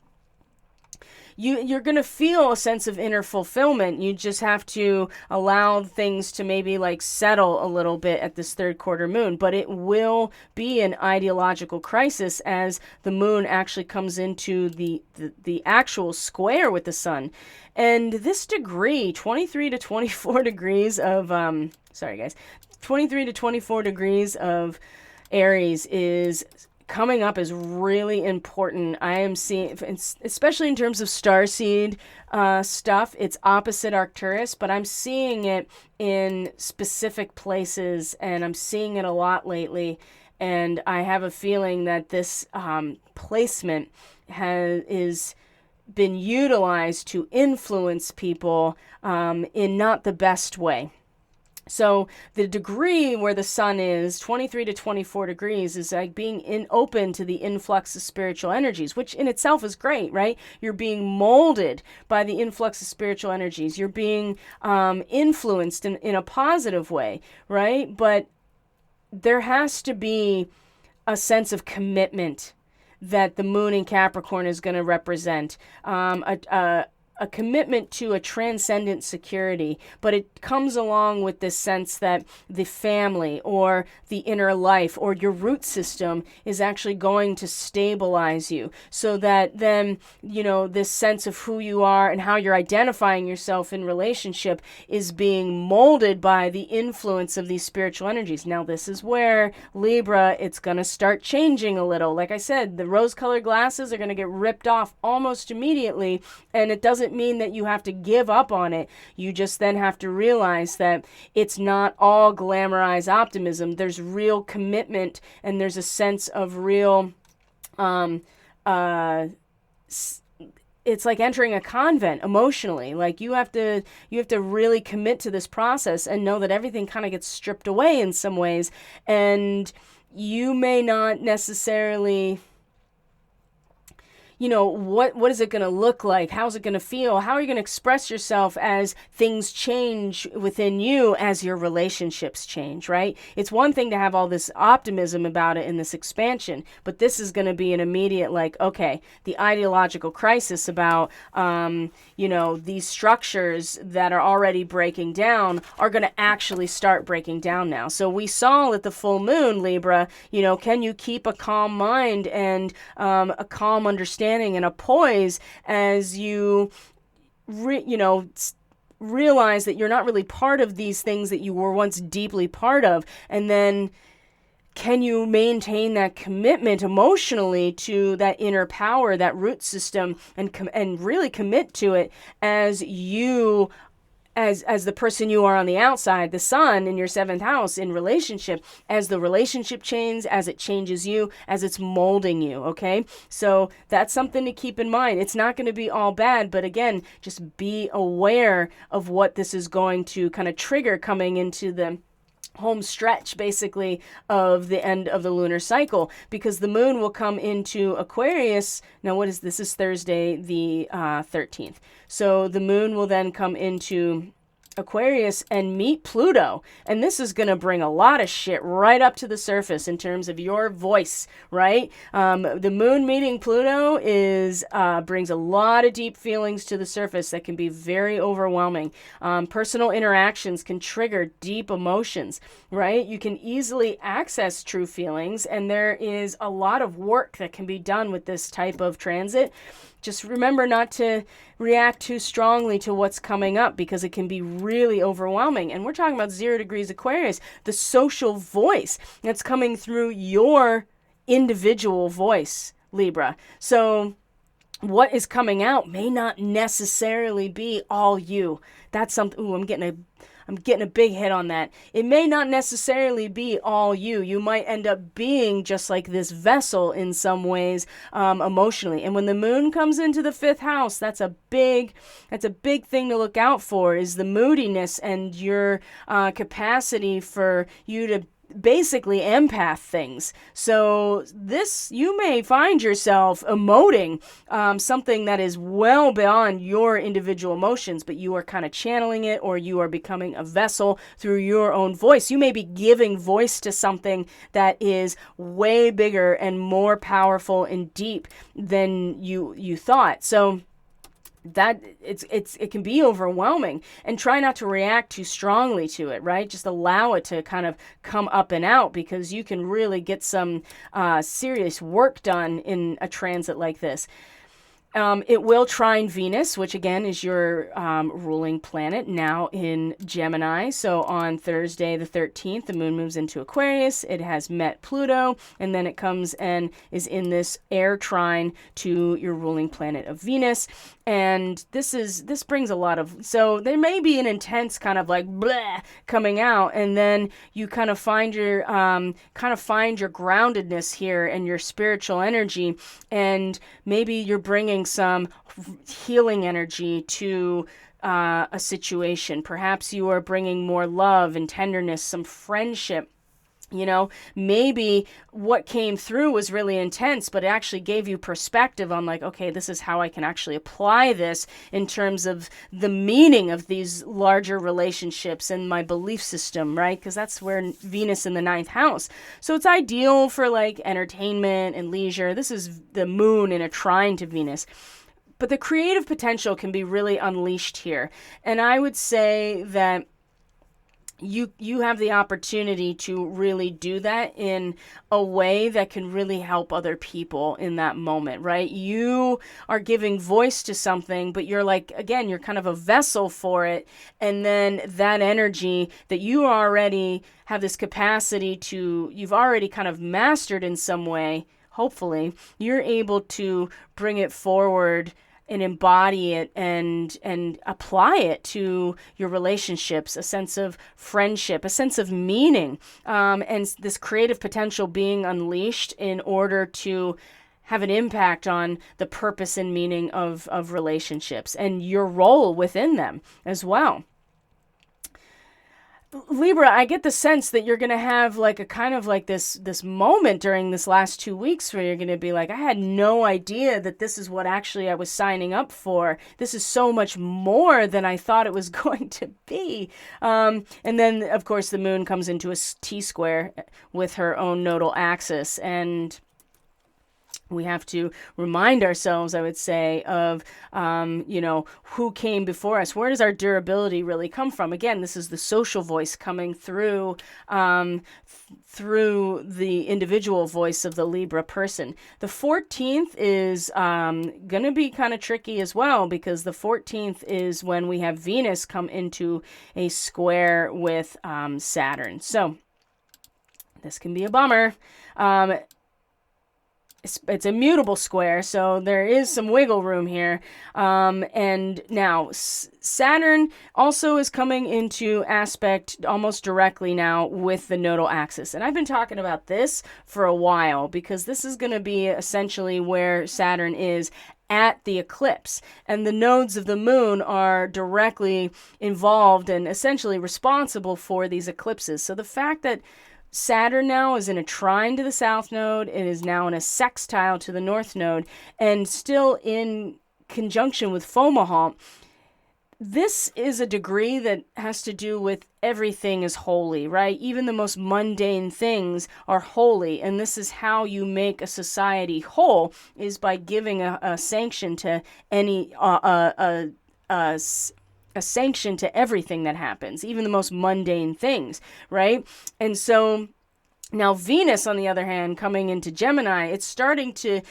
You're going to feel a sense of inner fulfillment. You just have to allow things to maybe like settle a little bit at this third quarter moon, but it will be an ideological crisis as the moon actually comes into the actual square with the sun. And this degree, 23 to 24 degrees of, 23 to 24 degrees of Aries is coming up as really important. I am seeing, especially in terms of starseed stuff, it's opposite Arcturus, but I'm seeing it in specific places, and I'm seeing it a lot lately. And I have a feeling that this placement is been utilized to influence people in not the best way. So the degree where the sun is 23 to 24 degrees is like being open to the influx of spiritual energies, which in itself is great, right? You're being molded by the influx of spiritual energies. You're being influenced in a positive way, right? But there has to be a sense of commitment that the moon in Capricorn is going to represent, a commitment to a transcendent security, but it comes along with this sense that the family or the inner life or your root system is actually going to stabilize you, so that then, this sense of who you are and how you're identifying yourself in relationship is being molded by the influence of these spiritual energies. Now, this is where Libra, it's going to start changing a little. Like I said, the rose-colored glasses are going to get ripped off almost immediately, and it doesn't mean that you have to give up on it. You just then have to realize that it's not all glamorized optimism. There's real commitment, and there's a sense of real it's like entering a convent emotionally. Like you have to really commit to this process and know that everything kind of gets stripped away in some ways, and you may not necessarily, what is it going to look like? How's it going to feel? How are you going to express yourself as things change within you, as your relationships change, right? It's one thing to have all this optimism about it in this expansion, but this is going to be an immediate, like, okay, the ideological crisis about, these structures that are already breaking down are going to actually start breaking down now. So we saw at the full moon, Libra, can you keep a calm mind and a calm understanding and a poise as you realize that you're not really part of these things that you were once deeply part of, and then can you maintain that commitment emotionally to that inner power, that root system, and really commit to it as you, as the person you are on the outside, the sun in your seventh house in relationship, as the relationship changes, as it changes you, as it's molding you, okay? So that's something to keep in mind. It's not going to be all bad, but again, just be aware of what this is going to kind of trigger coming into the home stretch, basically, of the end of the lunar cycle, because the moon will come into Aquarius. Now, what is this? This is Thursday, the 13th. So the moon will then come into Aquarius and meet Pluto, and this is going to bring a lot of shit right up to the surface in terms of your voice, right? The moon meeting Pluto brings a lot of deep feelings to the surface that can be very overwhelming. Personal interactions can trigger deep emotions, right? You can easily access true feelings, and there is a lot of work that can be done with this type of transit just remember not to react too strongly to what's coming up, because it can be really overwhelming. And we're talking about 0 degrees Aquarius, the social voice that's coming through your individual voice, Libra. So what is coming out may not necessarily be all you. That's something. Ooh, I'm getting a big hit on that. It may not necessarily be all you. You might end up being just like this vessel in some ways, emotionally. And when the moon comes into the 5th house, that's a big thing to look out for, is the moodiness and your capacity for you to basically empath things. So you may find yourself emoting something that is well beyond your individual emotions, but you are kind of channeling it, or you are becoming a vessel through your own voice. You may be giving voice to something that is way bigger and more powerful and deep than you thought. So that it can be overwhelming, and try not to react too strongly to it, right? Just allow it to kind of come up and out, because you can really get some serious work done in a transit like this. It will trine Venus, which again is your ruling planet, now in Gemini. So on Thursday the 13th, the moon moves into Aquarius. It has met Pluto, and then it comes and is in this air trine to your ruling planet of Venus. And this brings a lot of, so there may be an intense kind of like bleh coming out, and then you kind of find your groundedness here and your spiritual energy, and maybe you're bringing some healing energy to a situation. Perhaps you are bringing more love and tenderness, some friendship. Maybe what came through was really intense, but it actually gave you perspective on like, okay, this is how I can actually apply this in terms of the meaning of these larger relationships and my belief system, right? Because that's where Venus in the 9th house. So it's ideal for like entertainment and leisure. This is the moon in a trine to Venus. But the creative potential can be really unleashed here. And I would say that you have the opportunity to really do that in a way that can really help other people in that moment, right? You are giving voice to something, but you're like, again, you're kind of a vessel for it. And then that energy that you already have this capacity to, you've already kind of mastered in some way, hopefully, you're able to bring it forward and embody it and apply it to your relationships, a sense of friendship, a sense of meaning, and this creative potential being unleashed in order to have an impact on the purpose and meaning of relationships and your role within them as well. Libra, I get the sense that you're going to have like a kind of like this moment during this last 2 weeks where you're going to be like, I had no idea that this is what actually I was signing up for. This is so much more than I thought it was going to be. And then, of course, the moon comes into a T-square with her own nodal axis, and we have to remind ourselves, I would say, of, who came before us. Where does our durability really come from? Again, this is the social voice coming through the individual voice of the Libra person. The 14th is going to be kind of tricky as well, because the 14th is when we have Venus come into a square with Saturn. So this can be a bummer. It's a mutable square, so there is some wiggle room here. And now Saturn also is coming into aspect almost directly now with the nodal axis. And I've been talking about this for a while, because this is going to be essentially where Saturn is at the eclipse. And the nodes of the moon are directly involved and essentially responsible for these eclipses. So the fact that Saturn now is in a trine to the south node. It is now in a sextile to the north node, and still in conjunction with Fomalhaut. This is a degree that has to do with everything is holy, right? Even the most mundane things are holy, and this is how you make a society whole, is by giving a sanction to any a sanction to everything that happens, even the most mundane things, right? And so Now, Venus, on the other hand, coming into Gemini, it's starting to,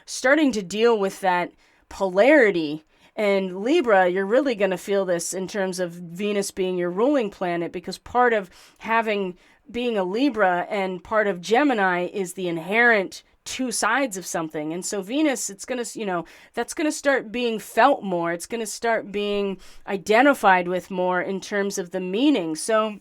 starting to deal with that polarity. And Libra, you're really going to feel this in terms of Venus being your ruling planet, because part of being a Libra and part of Gemini is the inherent two sides of something. And so Venus, it's going to, that's going to start being felt more. It's going to start being identified with more in terms of the meaning. So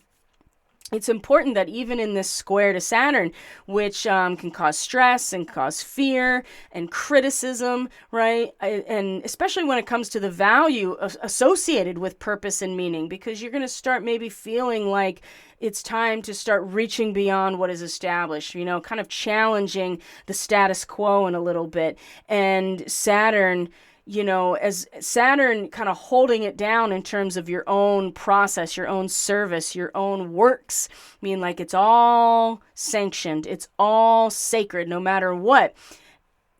it's important that even in this square to Saturn, which can cause stress and cause fear and criticism, right? And especially when it comes to the value associated with purpose and meaning, because you're going to start maybe feeling like it's time to start reaching beyond what is established, kind of challenging the status quo in a little bit. And Saturn, as Saturn kind of holding it down in terms of your own process, your own service, your own works, like it's all sanctioned, it's all sacred, no matter what.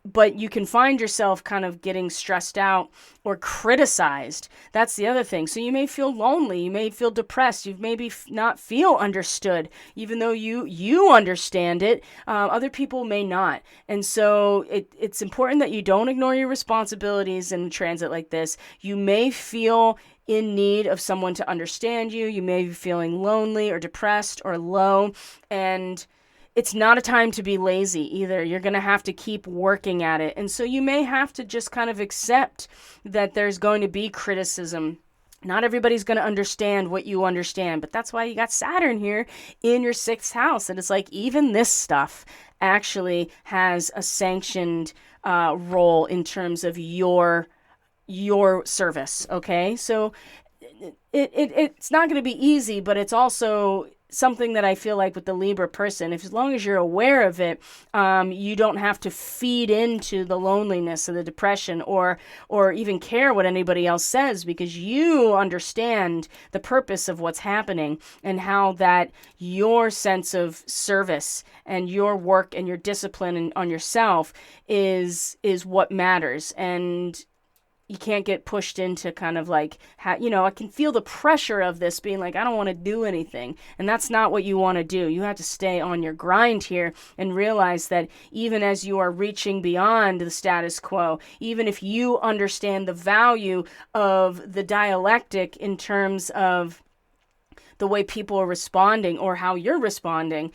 But you can find yourself kind of getting stressed out or criticized. That's the other thing. So you may feel lonely, you may feel depressed, you maybe not feel understood, even though you understand it. Other people may not. And so it's important that you don't ignore your responsibilities in a transit like this. You may feel in need of someone to understand you. You may be feeling lonely or depressed or low, and it's not a time to be lazy either. You're going to have to keep working at it. And so you may have to just kind of accept that there's going to be criticism. Not everybody's going to understand what you understand, but that's why you got Saturn here in your 6th house. And it's like even this stuff actually has a sanctioned role in terms of your service, okay? So it's not going to be easy, but it's also something that I feel like with the Libra person, as long as you're aware of it, you don't have to feed into the loneliness and the depression or even care what anybody else says, because you understand the purpose of what's happening and how that your sense of service and your work and your discipline on yourself is what matters. And you can't get pushed into kind of like, I can feel the pressure of this being like, I don't want to do anything. And that's not what you want to do. You have to stay on your grind here and realize that even as you are reaching beyond the status quo, even if you understand the value of the dialectic in terms of the way people are responding or how you're responding,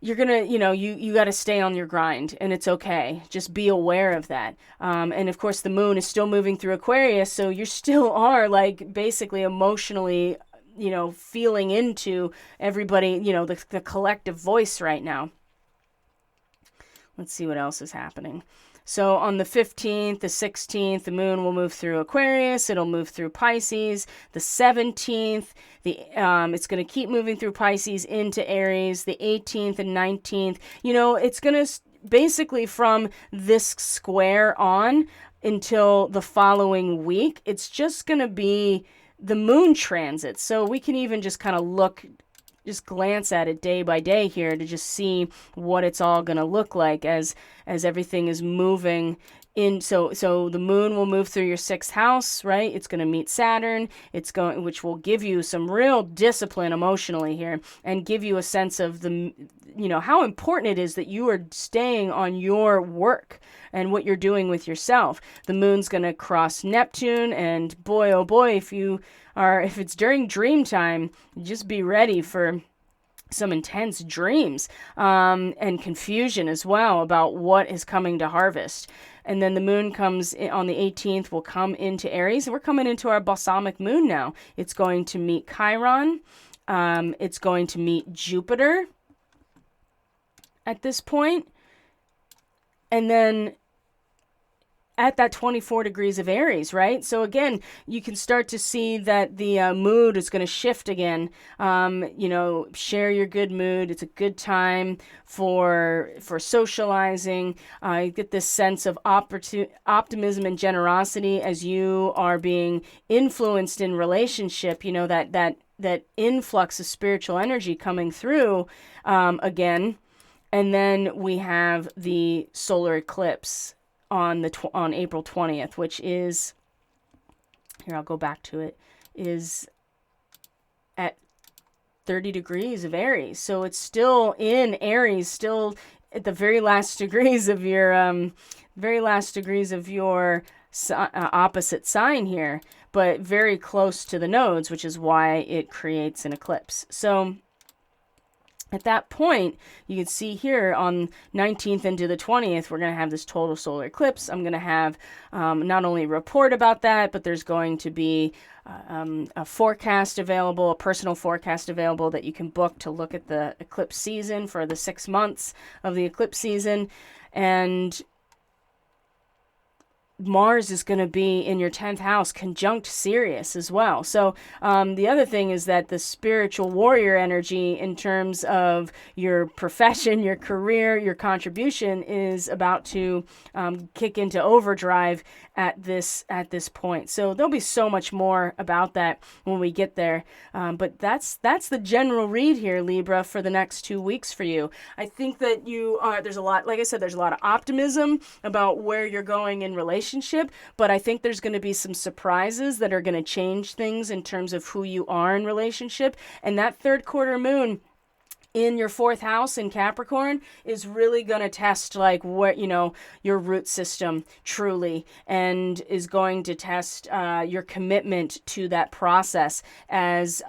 you're going to, you got to stay on your grind, and it's okay. Just be aware of that. And of course, the moon is still moving through Aquarius, so you still are like basically emotionally, feeling into everybody, the collective voice right now. Let's see what else is happening. So on the 15th, the 16th, the moon will move through Aquarius. It'll move through Pisces. The 17th, it's going to keep moving through Pisces into Aries. The 18th and 19th, it's going to basically from this square on until the following week, it's just going to be the moon transit. So we can even just kind of glance at it day by day here to just see what it's all going to look like as everything is moving in. So the moon will move through your 6th house, right? It's going to meet Saturn. Which will give you some real discipline emotionally here and give you a sense of how important it is that you are staying on your work and what you're doing with yourself. The moon's going to cross Neptune, and boy, oh boy, if it's during dream time, just be ready for some intense dreams and confusion as well about what is coming to harvest. And then the moon comes on the 18th, will come into Aries. We're coming into our balsamic moon now. It's going to meet Chiron. It's going to meet Jupiter at this point. And then at that 24 degrees of Aries, right? So again, you can start to see that the mood is going to shift again. Share your good mood. It's a good time for socializing. You get this sense of optimism and generosity as you are being influenced in relationship. That influx of spiritual energy coming through again. And then we have the solar eclipse on April 20th, which is, here, I'll go back to it, is at 30 degrees of Aries. So it's still in Aries, still at the very last degrees of your opposite sign here, but very close to the nodes, which is why it creates an eclipse. So at that point, you can see here on 19th into the 20th, we're going to have this total solar eclipse. I'm going to have not only a report about that, but there's going to be a forecast available, a personal forecast available that you can book to look at the eclipse season for the 6 months of the eclipse season. And Mars is going to be in your 10th house, conjunct Sirius as well. So the other thing is that the spiritual warrior energy in terms of your profession, your career, your contribution is about to kick into overdrive at this point. So there'll be so much more about that when we get there. But that's the general read here, Libra, for the next 2 weeks for you. I think that there's a lot, like I said, there's a lot of optimism about where you're going in relationship, but I think there's going to be some surprises that are going to change things in terms of who you are in relationship. And that third quarter moon in your 4th house in Capricorn is really going to test like what, your root system truly, and is going to test your commitment to that process as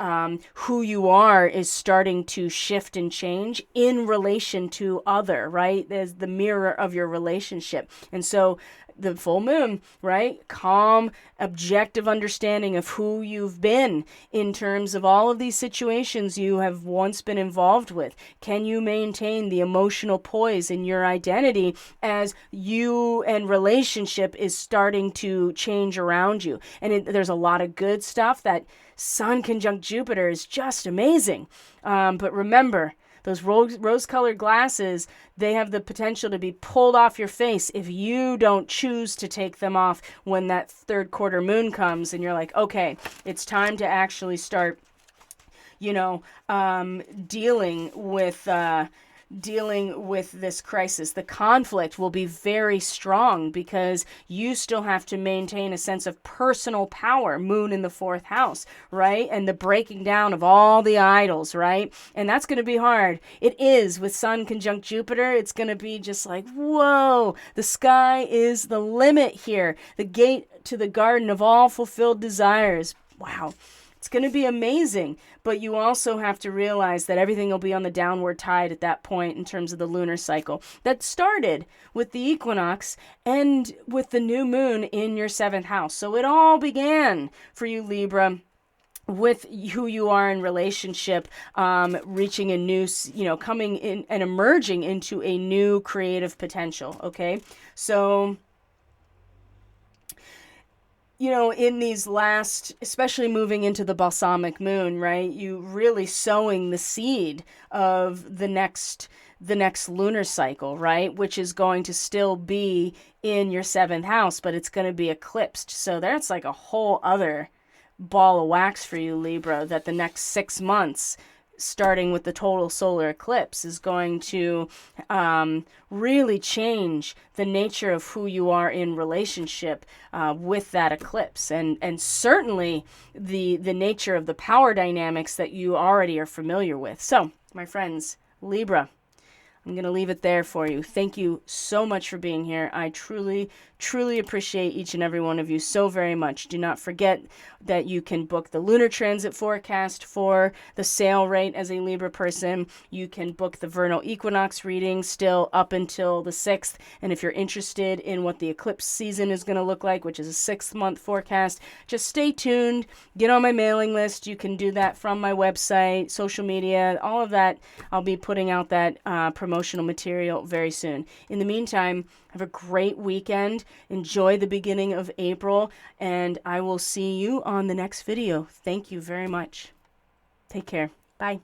who you are is starting to shift and change in relation to other, right? There's the mirror of your relationship. And so the full moon, right? Calm, objective understanding of who you've been in terms of all of these situations you have once been involved with. Can you maintain the emotional poise in your identity as you and relationship is starting to change around you? And there's a lot of good stuff. That Sun conjunct Jupiter is just amazing. But remember, those rose-colored glasses, they have the potential to be pulled off your face if you don't choose to take them off when that third quarter moon comes and you're like, okay, it's time to actually start, dealing with this crisis. The conflict will be very strong because you still have to maintain a sense of personal power, moon in the 4th house, right? And the breaking down of all the idols, right? And that's going to be hard. It is with Sun conjunct Jupiter. It's going to be just like, whoa, the sky is the limit here. The gate to the garden of all fulfilled desires. Wow. It's going to be amazing, but you also have to realize that everything will be on the downward tide at that point in terms of the lunar cycle that started with the equinox and with the new moon in your 7th house. So it all began for you, Libra, with who you are in relationship, reaching a new, coming in and emerging into a new creative potential, okay? So in these last, especially moving into the balsamic moon, right? You really sowing the seed of the next lunar cycle, right? Which is going to still be in your 7th house, but it's going to be eclipsed. So that's like a whole other ball of wax for you, Libra, that the next 6 months, starting with the total solar eclipse, is going to really change the nature of who you are in relationship with that eclipse, and certainly the nature of the power dynamics that you already are familiar with. So, my friends, Libra, I'm going to leave it there for you. Thank you so much for being here. I truly, truly appreciate each and every one of you so very much. Do not forget that you can book the lunar transit forecast for the sale rate as a Libra person. You can book the vernal equinox reading still up until the 6th. And if you're interested in what the eclipse season is going to look like, which is a 6-month forecast, just stay tuned. Get on my mailing list. You can do that from my website, social media, all of that. I'll be putting out that promotional material very soon. In the meantime, have a great weekend. Enjoy the beginning of April, and I will see you on the next video. Thank you very much. Take care. Bye.